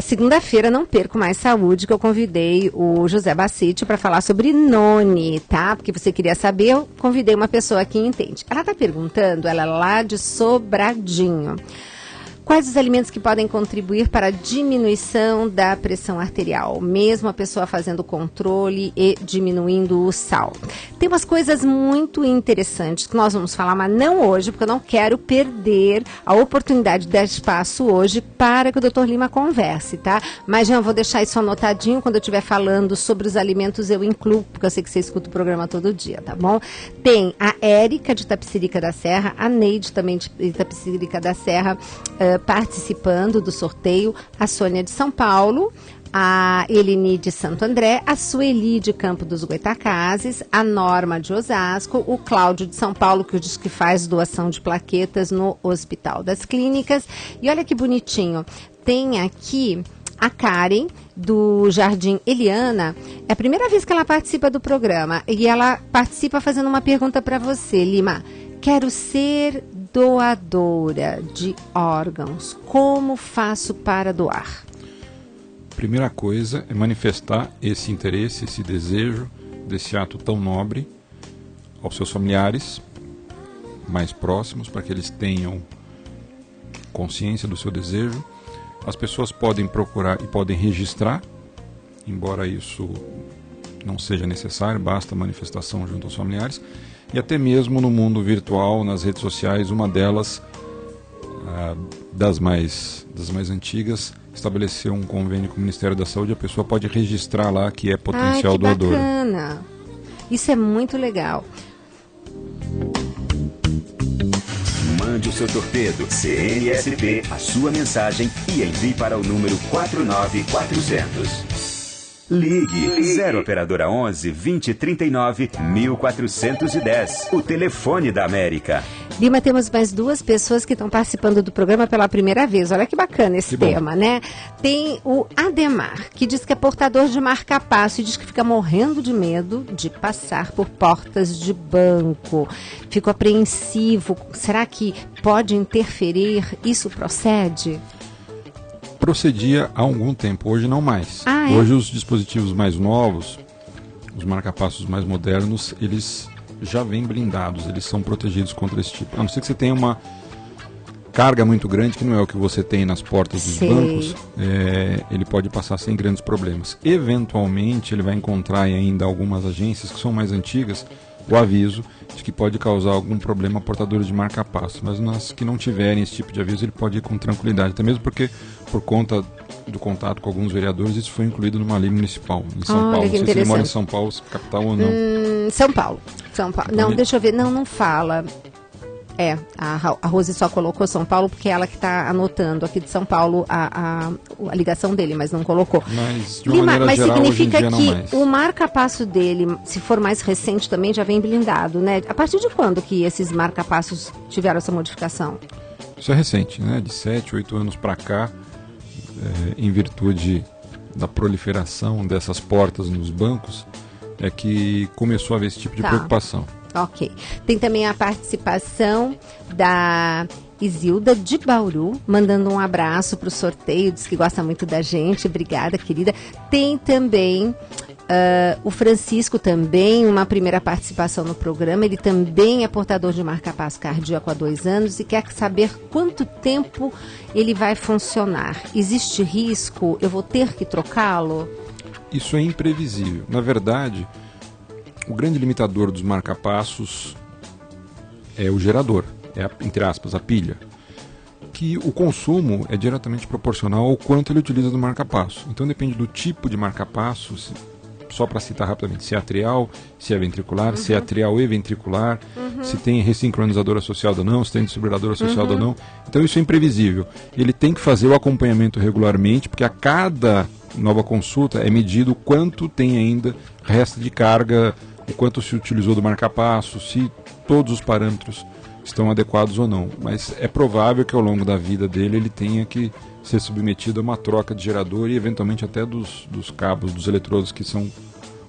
E: Segunda-feira, não perco mais saúde, que eu convidei o José Bacite para falar sobre Noni, tá? Porque você queria saber, eu convidei uma pessoa que entende. Ela está perguntando, ela é lá de Sobradinho. Quais os alimentos que podem contribuir para a diminuição da pressão arterial, mesmo a pessoa fazendo controle e diminuindo o sal? Tem umas coisas muito interessantes que nós vamos falar, mas não hoje, porque eu não quero perder a oportunidade de dar espaço hoje para que o Dr. Lima converse, tá? Mas, Jean, vou deixar isso anotadinho, quando eu estiver falando sobre os alimentos eu incluo, porque eu sei que você escuta o programa todo dia, tá bom? Tem a Érica de Itapecerica da Serra, a Neide também de Itapecerica da Serra, participando do sorteio, a Sônia de São Paulo, a Eleni de Santo André, a Sueli de Campo dos Goitacazes, a Norma de Osasco, o Cláudio de São Paulo, que diz que faz doação de plaquetas no Hospital das Clínicas. E olha que bonitinho, tem aqui a Karen, do Jardim Eliana. É a primeira vez que ela participa do programa e ela participa fazendo uma pergunta para você, Lima. Quero ser doadora de órgãos. Como faço para doar?
L: Primeira coisa é manifestar esse interesse, esse desejo desse ato tão nobre aos seus familiares mais próximos, para que eles tenham consciência do seu desejo. As pessoas podem procurar e podem registrar, embora isso não seja necessário, basta a manifestação junto aos familiares. E até mesmo no mundo virtual, nas redes sociais, uma delas, das mais antigas, estabeleceu um convênio com o Ministério da Saúde. A pessoa pode registrar lá que é potencial doador.
E: Bacana! Isso é muito legal.
G: Mande o seu torpedo CNSP, a sua mensagem e envie para o número 49400. Ligue 0 operadora 11 2039 1410, o telefone da América.
E: Lima, temos mais duas pessoas que estão participando do programa pela primeira vez. Olha que bacana esse tema, né? Tem o Ademar, que diz que é portador de marca-passo e diz que fica morrendo de medo de passar por portas de banco. Fico apreensivo. Será que pode interferir? Isso procede?
L: Procedia há algum tempo, hoje não mais. Hoje os dispositivos mais novos, os marca-passos mais modernos, eles já vêm blindados, eles são protegidos contra esse tipo. A não ser que você tenha uma carga muito grande, que não é o que você tem nas portas dos bancos, ele pode passar sem grandes problemas. Eventualmente ele vai encontrar em ainda algumas agências que são mais antigas o aviso de que pode causar algum problema a portadores de marca-passo, mas nas que não tiverem esse tipo de aviso ele pode ir com tranquilidade, até mesmo porque por conta do contato com alguns vereadores isso foi incluído numa lei municipal em São Paulo. Não sei se ele mora em São Paulo, capital ou não.
E: São Paulo. Não, deixa eu ver, não fala. A Rose só colocou São Paulo porque é ela que está anotando aqui de São Paulo a ligação dele, mas não colocou.
L: Mas de uma maneira geral,
E: significa
L: hoje em dia,
E: que o marca-passo dele, se for mais recente também, já vem blindado, né? A partir de quando que esses marca-passos tiveram essa modificação?
L: Isso é recente, né? De 7, 8 anos para cá, em virtude da proliferação dessas portas nos bancos, é que começou a haver esse tipo de preocupação.
E: Ok. Tem também a participação da Isilda de Bauru, mandando um abraço para o sorteio, diz que gosta muito da gente. Obrigada, querida. Tem também o Francisco, também uma primeira participação no programa. Ele também é portador de marca-passo cardíaco há 2 anos e quer saber quanto tempo ele vai funcionar. Existe risco? Eu vou ter que trocá-lo?
L: Isso é imprevisível. Na verdade, o grande limitador dos marca-passos é o gerador, entre aspas, a pilha, que o consumo é diretamente proporcional ao quanto ele utiliza do marca-passo. Então depende do tipo de marca-passo, só para citar rapidamente, se é atrial, se é ventricular, se é atrial e ventricular, se tem ressincronizador associado ou não, se tem desfibrilador associado ou não. Então isso é imprevisível. Ele tem que fazer o acompanhamento regularmente, porque a cada nova consulta é medido o quanto tem ainda resta de carga, o quanto se utilizou do marca-passo, se todos os parâmetros estão adequados ou não. Mas é provável que ao longo da vida dele ele tenha que ser submetido a uma troca de gerador e eventualmente até dos cabos, dos eletrodos que são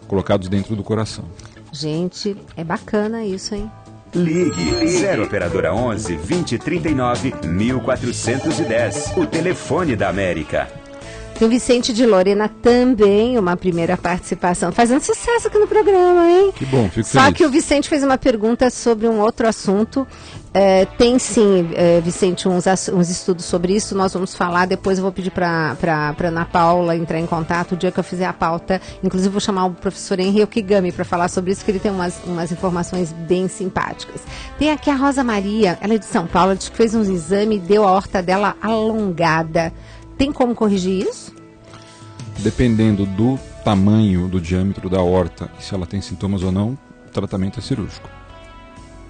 L: colocados dentro do coração.
E: Gente, é bacana isso, hein?
G: Ligue 0 operadora 11 2039 1410, o telefone da América.
E: Tem o Vicente de Lorena também, uma primeira participação, fazendo sucesso aqui no programa, hein?
L: Que bom, fico
E: Só
L: feliz.
E: que o Vicente fez uma pergunta sobre um outro assunto. Tem sim, Vicente, uns estudos sobre isso. Nós vamos falar, depois eu vou pedir para Ana Paula entrar em contato o dia que eu fizer a pauta. Inclusive vou chamar o professor Henri Okigami para falar sobre isso, que ele tem umas informações bem simpáticas. Tem aqui a Rosa Maria, ela é de São Paulo, ela disse que fez um exame e deu a aorta dela alongada. Tem como corrigir isso?
L: Dependendo do tamanho, do diâmetro da aorta, e se ela tem sintomas ou não, o tratamento é cirúrgico.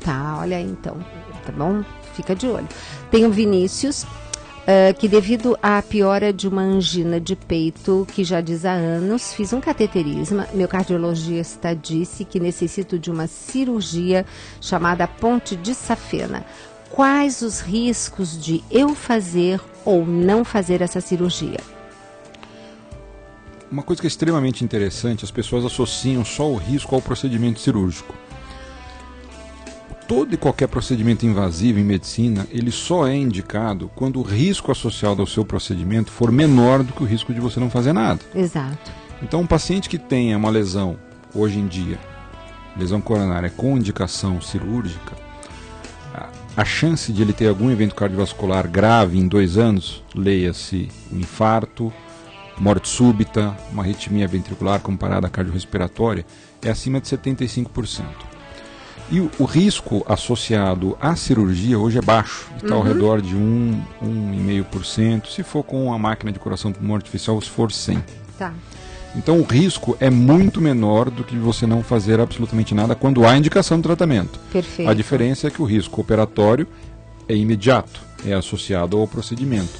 E: Tá, olha aí então, tá bom? Fica de olho. Tem o Vinícius. que devido à piora de uma angina de peito, que já diz há anos, fiz um cateterismo, meu cardiologista disse que necessito de uma cirurgia chamada ponte de safena. Quais os riscos de eu fazer ou não fazer essa cirurgia?
L: Uma coisa que é extremamente interessante, as pessoas associam só o risco ao procedimento cirúrgico. Todo e qualquer procedimento invasivo em medicina, ele só é indicado quando o risco associado ao seu procedimento for menor do que o risco de você não fazer nada.
E: Exato.
L: Então, um paciente que tenha uma lesão, hoje em dia, lesão coronária com indicação cirúrgica, a chance de ele ter algum evento cardiovascular grave em 2 anos, leia-se um infarto, morte súbita, uma arritmia ventricular com parada cardiorrespiratória, é acima de 75%. E o risco associado à cirurgia hoje é baixo, está ao redor de 1,5%, se for com a máquina de coração pulmão artificial, se for 100.
E: Tá.
L: Então o risco é muito menor do que você não fazer absolutamente nada quando há indicação de tratamento.
E: Perfeito.
L: A diferença é que o risco operatório é imediato, é associado ao procedimento.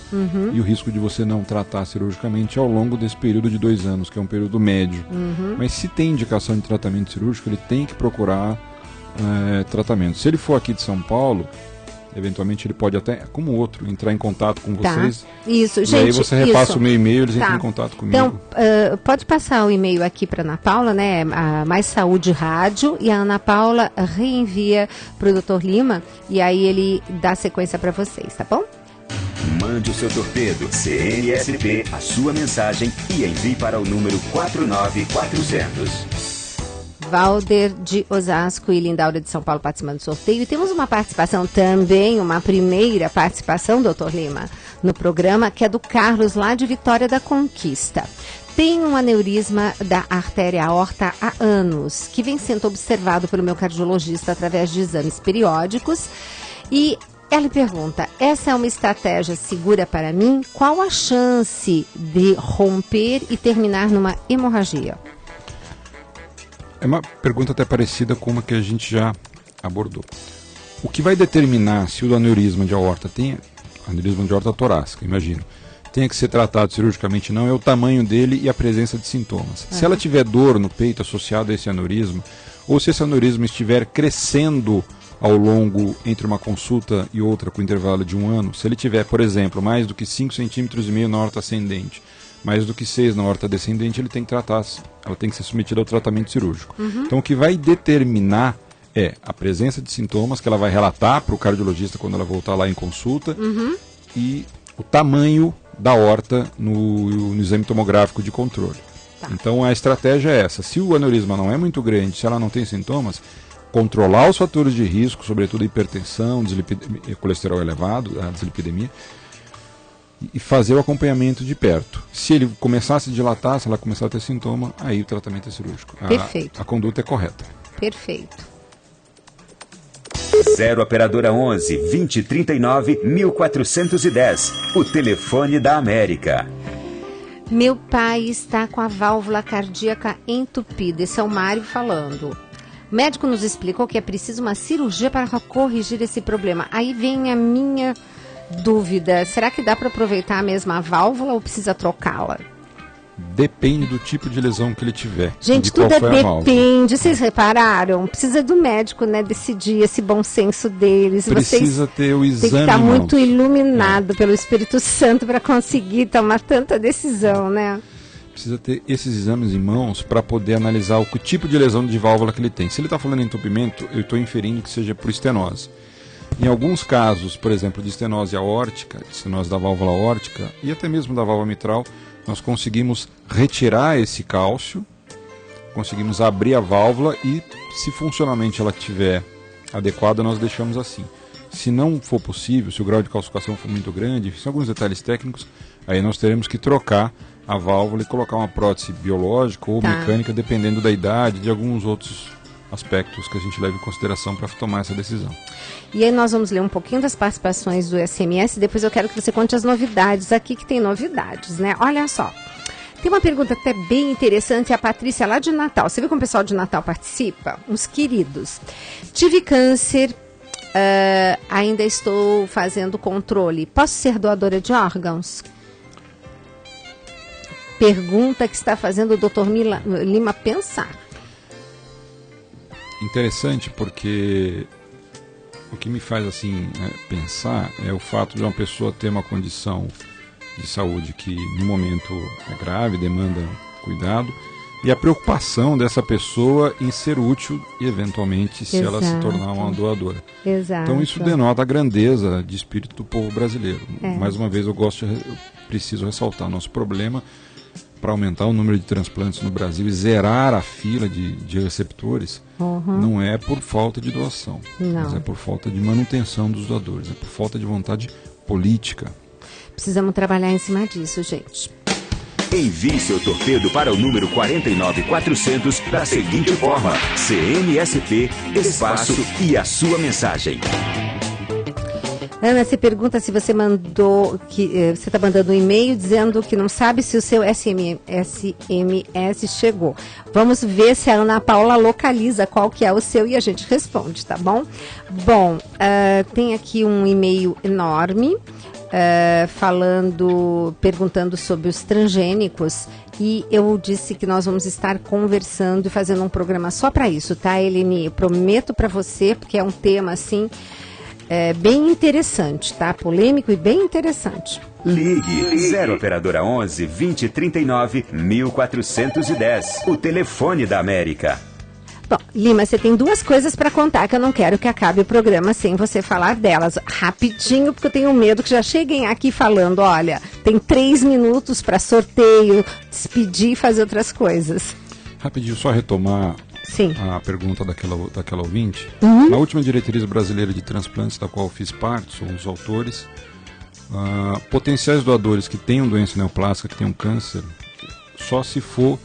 L: E o risco de você não tratar cirurgicamente é ao longo desse período de 2 anos, que é um período médio. Mas se tem indicação de tratamento cirúrgico, ele tem que procurar tratamento. Se ele for aqui de São Paulo, eventualmente ele pode até, como outro, entrar em contato com vocês.
E: Isso, gente.
L: E aí você repassa
E: isso.
L: o meu e-mail, eles entram em contato comigo.
E: Então, pode passar o e-mail aqui para Ana Paula, né? A Mais Saúde Rádio, e a Ana Paula reenvia para o Dr. Lima, e aí ele dá sequência para vocês, tá bom?
G: Mande o seu torpedo CNSP, a sua mensagem, e envie para o número 49400.
E: Valder de Osasco e Lindaura de São Paulo participando do sorteio. E temos uma participação também, uma primeira participação, doutor Lima, no programa, que é do Carlos, lá de Vitória da Conquista. Tem um aneurisma da artéria aorta há anos, que vem sendo observado pelo meu cardiologista através de exames periódicos. E ela pergunta, essa é uma estratégia segura para mim? Qual a chance de romper e terminar numa hemorragia?
L: É uma pergunta até parecida com uma que a gente já abordou. O que vai determinar se o aneurisma de aorta tem aneurisma de aorta torácica, imagino, tenha que ser tratado cirurgicamente não, é o tamanho dele e a presença de sintomas. Se ela tiver dor no peito associada a esse aneurisma, ou se esse aneurisma estiver crescendo ao longo entre uma consulta e outra com intervalo de 1 ano, se ele tiver, por exemplo, mais do que 5,5 centímetros na aorta ascendente, mais do que 6 na aorta descendente, ele tem que tratar, ela tem que ser submetida ao tratamento cirúrgico. Então o que vai determinar é a presença de sintomas que ela vai relatar para o cardiologista quando ela voltar lá em consulta e o tamanho da aorta no exame tomográfico de controle. Então a estratégia é essa, se o aneurisma não é muito grande, se ela não tem sintomas, controlar os fatores de risco, sobretudo a hipertensão, colesterol elevado, a dislipidemia, e fazer o acompanhamento de perto. Se ele começar a se dilatar, se ela começar a ter sintoma, aí o tratamento é cirúrgico.
E: Perfeito.
L: A conduta é correta.
E: Perfeito.
G: 0 operadora 11 2039 1410. O telefone da América.
E: Meu pai está com a válvula cardíaca entupida. Esse é o Mário falando. O médico nos explicou que é preciso uma cirurgia para corrigir esse problema. Aí vem a minha dúvida, será que dá para aproveitar a mesma válvula ou precisa trocá-la?
L: Depende do tipo de lesão que ele tiver.
E: Gente, tudo depende. Vocês repararam? Precisa do médico, né, decidir esse bom senso deles.
L: Precisa ter o exame.
E: Tem que estar muito iluminado pelo Espírito Santo para conseguir tomar tanta decisão, né?
L: Precisa ter esses exames em mãos para poder analisar o tipo de lesão de válvula que ele tem. Se ele está falando em entupimento, eu estou inferindo que seja por estenose. Em alguns casos, por exemplo, de estenose aórtica, de estenose da válvula aórtica e até mesmo da válvula mitral, nós conseguimos retirar esse cálcio, conseguimos abrir a válvula e, se funcionalmente ela estiver adequada, nós deixamos assim. Se não for possível, se o grau de calcificação for muito grande, são alguns detalhes técnicos, aí nós teremos que trocar a válvula e colocar uma prótese biológica ou mecânica, dependendo da idade, de alguns outros aspectos que a gente leva em consideração para tomar essa decisão.
E: E aí nós vamos ler um pouquinho das participações do SMS, depois eu quero que você conte as novidades aqui, que tem novidades, né? Olha só, tem uma pergunta até bem interessante, a Patrícia lá de Natal. Você viu como o pessoal de Natal participa? Uns queridos. Tive câncer ainda estou fazendo controle. Posso ser doadora de órgãos? Pergunta que está fazendo o Dr. Lima pensar.
L: Interessante, porque o que me faz assim pensar é o fato de uma pessoa ter uma condição de saúde que no momento é grave, demanda cuidado, e a preocupação dessa pessoa em ser útil e eventualmente se ela se tornar uma doadora.
E: Exato.
L: Então isso denota a grandeza de espírito do povo brasileiro. Mais uma vez eu preciso ressaltar nosso problema para aumentar o número de transplantes no Brasil e zerar a fila de receptores. Não é por falta de doação, mas é por falta de manutenção dos doadores, é por falta de vontade política.
E: Precisamos trabalhar em cima disso, gente.
G: Envie seu torpedo para o número 49400 da seguinte forma: CMSP, espaço e a sua mensagem.
E: Ana, você pergunta se você mandou, você está mandando um e-mail dizendo que não sabe se o seu SMS chegou. Vamos ver se a Ana Paula localiza qual que é o seu e a gente responde, tá bom? Bom, tem aqui um e-mail enorme, perguntando sobre os transgênicos, e eu disse que nós vamos estar conversando e fazendo um programa só para isso, tá, Eleni? Eu prometo para você, porque é um tema assim bem interessante, tá? Polêmico e bem interessante.
G: Ligue 0 operadora 11 2039 1410, o telefone da América.
E: Bom, Lima, você tem duas coisas para contar que eu não quero que acabe o programa sem você falar delas. Rapidinho, porque eu tenho medo que já cheguem aqui falando, olha, tem 3 minutos para sorteio, despedir e fazer outras coisas.
L: Rapidinho, só retomar a pergunta daquela ouvinte. Na última diretriz brasileira de transplantes, da qual eu fiz parte, sou um dos autores, potenciais doadores que tenham doença neoplástica, que tenham câncer, só se for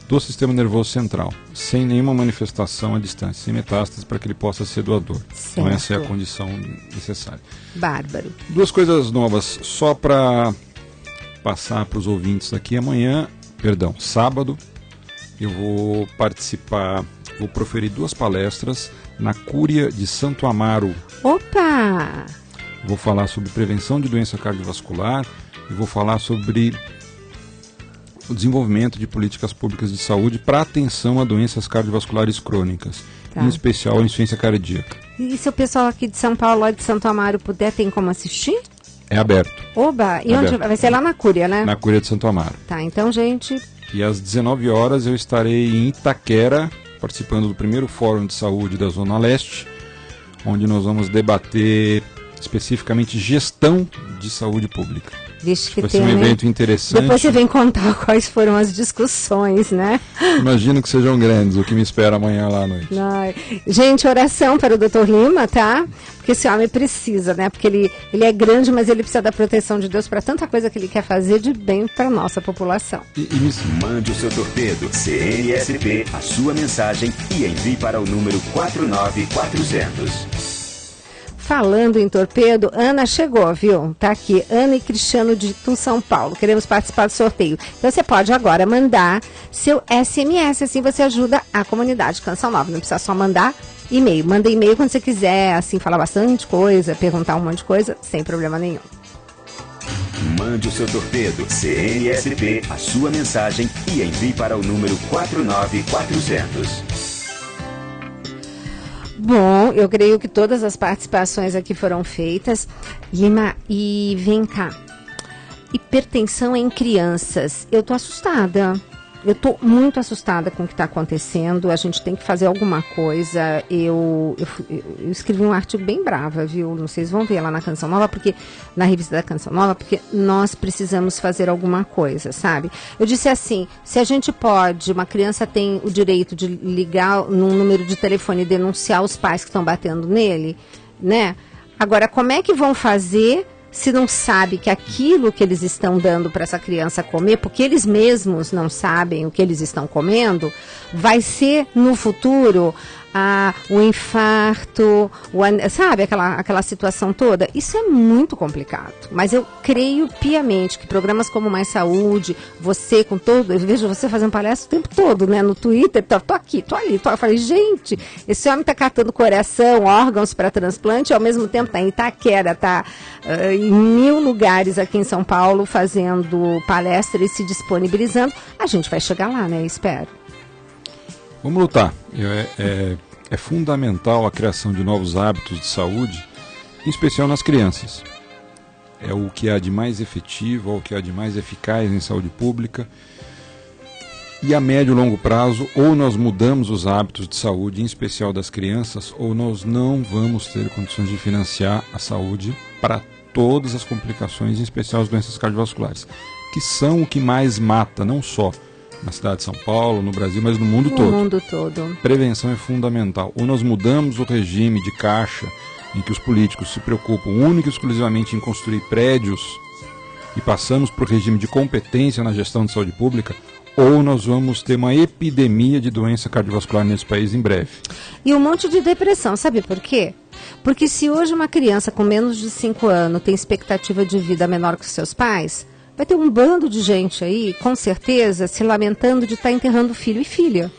L: do sistema nervoso central, sem nenhuma manifestação à distância, sem metástase, para que ele possa ser doador.
E: Certo.
L: Então essa é a condição necessária.
E: Bárbaro.
L: Duas coisas novas, só para passar para os ouvintes aqui. Sábado, eu vou proferir 2 palestras na Cúria de Santo Amaro.
E: Opa!
L: Vou falar sobre prevenção de doença cardiovascular e vou falar sobre o desenvolvimento de políticas públicas de saúde para atenção a doenças cardiovasculares crônicas, em especial a insuficiência cardíaca.
E: E se o pessoal aqui de São Paulo, lá de Santo Amaro, puder, tem como assistir?
L: É aberto.
E: Oba! E onde vai ser? Lá na Cúria, né?
L: Na Cúria de Santo Amaro.
E: Tá, então, gente...
L: E às 19 horas eu estarei em Itaquera, participando do primeiro Fórum de Saúde da Zona Leste, onde nós vamos debater especificamente gestão de saúde pública.
E: Vixe, que
L: vai ser um evento interessante.
E: Depois você vem contar quais foram as discussões, né?
L: Imagino que sejam grandes, o que me espera amanhã lá à noite.
E: Gente, oração para o Dr. Lima, tá? Porque esse homem precisa, né? Porque ele é grande, mas ele precisa da proteção de Deus para tanta coisa que ele quer fazer de bem para a nossa população.
G: Mande o seu torpedo, CNSP, a sua mensagem e envie para o número 49400.
E: Falando em torpedo, Ana chegou, viu? Tá aqui, Ana e Cristiano de Itu, São Paulo. Queremos participar do sorteio. Então você pode agora mandar seu SMS, assim você ajuda a comunidade Canção Nova. Não precisa só mandar e-mail. Manda e-mail quando você quiser, assim, falar bastante coisa, perguntar um monte de coisa, sem problema nenhum.
G: Mande o seu torpedo, CNSP, a sua mensagem e envie para o número 49400.
E: Bom, eu creio que todas as participações aqui foram feitas. Lima, e vem cá. Hipertensão em crianças. Eu tô assustada. Eu tô muito assustada com o que está acontecendo. A gente tem que fazer alguma coisa. Eu escrevi um artigo bem brava, viu? Não sei se vão ver lá na Canção Nova, porque na revista da Canção Nova, porque nós precisamos fazer alguma coisa, sabe? Eu disse assim, se a gente pode, uma criança tem o direito de ligar num número de telefone e denunciar os pais que estão batendo nele, né? Agora, como é que vão fazer se não sabe que aquilo que eles estão dando para essa criança comer, porque eles mesmos não sabem o que eles estão comendo, vai ser no futuro o infarto, sabe aquela situação toda? Isso é muito complicado. Mas eu creio piamente que programas como Mais Saúde, você com todo... Eu vejo você fazendo palestra o tempo todo, né? No Twitter, tô aqui, tô ali. Eu falei, gente, esse homem tá catando coração, órgãos para transplante, e ao mesmo tempo tá em Itaquera, tá em 1000 lugares aqui em São Paulo fazendo palestra e se disponibilizando. A gente vai chegar lá, né? Espero.
L: Vamos lutar. É fundamental a criação de novos hábitos de saúde, em especial nas crianças. É o que há de mais efetivo, é o que há de mais eficaz em saúde pública. E a médio e longo prazo, ou nós mudamos os hábitos de saúde, em especial das crianças, ou nós não vamos ter condições de financiar a saúde para todas as complicações, em especial as doenças cardiovasculares, que são o que mais mata, não só na cidade de São Paulo, no Brasil, mas no mundo todo.
E: No mundo todo.
L: Prevenção é fundamental. Ou nós mudamos o regime de caixa em que os políticos se preocupam única e exclusivamente em construir prédios e passamos para o regime de competência na gestão de saúde pública, ou nós vamos ter uma epidemia de doença cardiovascular nesse país em breve.
E: E um monte de depressão, sabe por quê? Porque se hoje uma criança com menos de 5 anos tem expectativa de vida menor que os seus pais, vai ter um bando de gente aí, com certeza, se lamentando de estar enterrando filho e filha.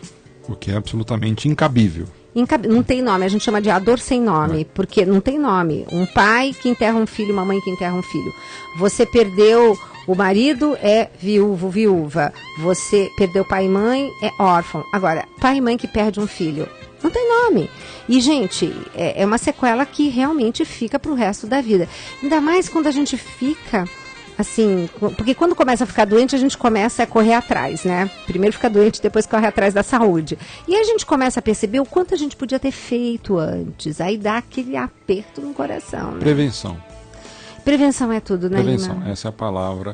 L: O que é absolutamente incabível.
E: Não tem nome, a gente chama de a dor sem nome, porque não tem nome. Um pai que enterra um filho, uma mãe que enterra um filho. Você perdeu o marido, é viúvo, viúva. Você perdeu pai e mãe, é órfão. Agora, pai e mãe que perde um filho, não tem nome. E, gente, é uma sequela que realmente fica pro resto da vida. Ainda mais quando a gente fica... assim, porque quando começa a ficar doente, a gente começa a correr atrás, né? Primeiro fica doente, depois corre atrás da saúde. E a gente começa a perceber o quanto a gente podia ter feito antes. Aí dá aquele aperto no coração, né?
L: Prevenção.
E: Prevenção é tudo, né,
L: Prevenção,
E: Lima?
L: essa é a palavra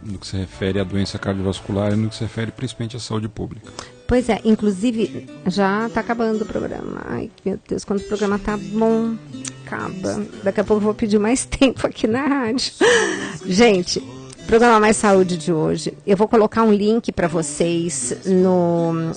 L: no que se refere à doença cardiovascular e no que se refere principalmente à saúde pública.
E: Pois é, inclusive, já está acabando o programa. Ai, meu Deus, quando o programa tá bom, acaba. Daqui a pouco eu vou pedir mais tempo aqui na rádio. Gente, programa Mais Saúde de hoje. Eu vou colocar um link para vocês no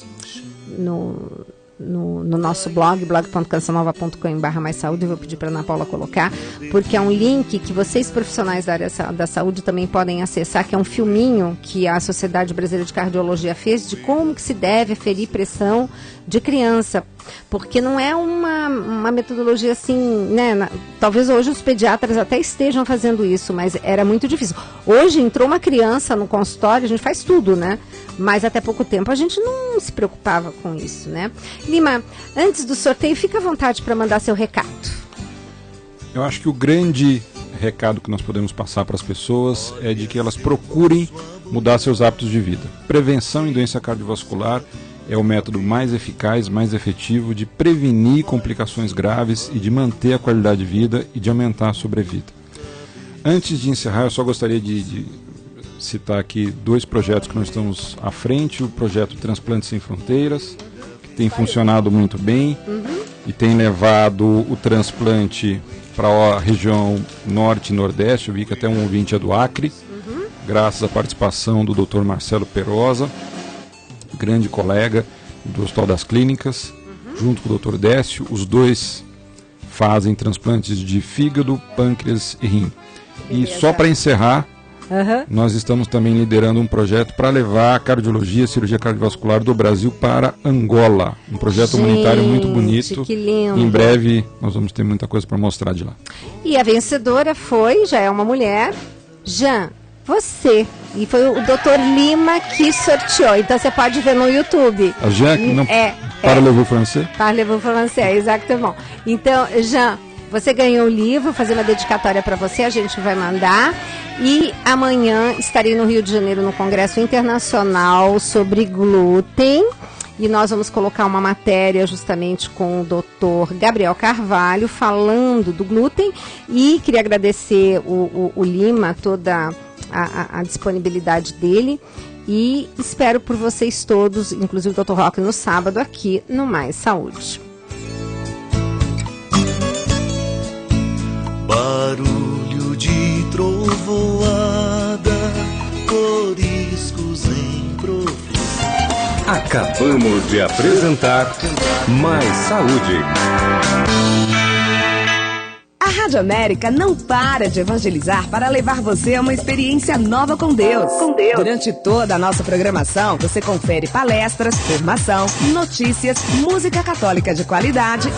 E: nosso blog, blog.cançãonova.com/mais saúde. Eu vou pedir para Ana Paula colocar, porque é um link que vocês profissionais da área da saúde também podem acessar, que é um filminho que a Sociedade Brasileira de Cardiologia fez de como que se deve aferir pressão de criança, porque não é uma metodologia assim, né? Talvez hoje os pediatras até estejam fazendo isso, mas era muito difícil. Hoje entrou uma criança no consultório, a gente faz tudo, né? Mas até pouco tempo a gente não se preocupava com isso, né? Lima, antes do sorteio, fica à vontade para mandar seu recado.
L: Eu acho que o grande recado que nós podemos passar para as pessoas é de que elas procurem mudar seus hábitos de vida. Prevenção em doença cardiovascular é o método mais eficaz, mais efetivo de prevenir complicações graves e de manter a qualidade de vida e de aumentar a sobrevida. Antes de encerrar, eu só gostaria de citar aqui 2 projetos que nós estamos à frente. O projeto Transplantes Sem Fronteiras, que tem funcionado muito bem e tem levado o transplante para a região norte e nordeste. Eu vi que até um ouvinte é do Acre, graças à participação do Dr. Marcelo Perosa, grande colega do Hospital das Clínicas, junto com o Dr. Décio. Os 2 fazem transplantes de fígado, pâncreas e rim. E só para encerrar, nós estamos também liderando um projeto para levar a cardiologia, a cirurgia cardiovascular do Brasil para Angola. Um projeto humanitário muito bonito.
E: Que lindo.
L: Em breve nós vamos ter muita coisa para mostrar de lá.
E: E a vencedora já é uma mulher, Jean, você. E foi o Dr. Lima que sorteou. Então você pode ver no YouTube.
L: A Jean, não, parlez-vous français?
E: Parlez-vous français, exatamente. Então, Jean, você ganhou o livro, fazer uma dedicatória para você, a gente vai mandar. E amanhã estarei no Rio de Janeiro no Congresso Internacional sobre glúten. E nós vamos colocar uma matéria justamente com o Dr. Gabriel Carvalho falando do glúten. E queria agradecer o Lima, toda a disponibilidade dele. E espero por vocês todos, inclusive o Dr. Roque, no sábado aqui no Mais Saúde.
U: Barulho de trovoada, coriscos em profusão.
K: Acabamos de apresentar Mais Saúde.
O: A Rádio América não para de evangelizar para levar você a uma experiência nova com Deus. Durante toda a nossa programação, você confere palestras, formação, notícias, música católica de qualidade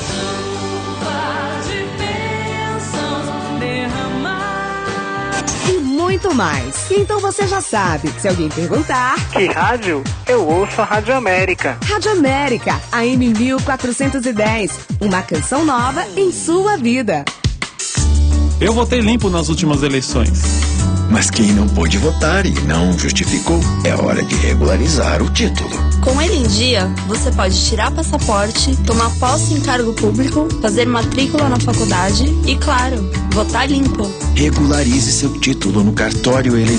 O: e muito mais. Então você já sabe, se alguém perguntar...
Q: Que rádio? Eu ouço a Rádio América.
O: Rádio América, AM 1410. Uma canção nova em sua vida.
F: Eu votei limpo nas últimas eleições.
A: Mas quem não pôde votar e não justificou, é hora de regularizar o título.
B: Com ele em dia, você pode tirar passaporte, tomar posse em cargo público, fazer matrícula na faculdade e, claro, votar limpo.
A: Regularize seu título no cartório eleitoral.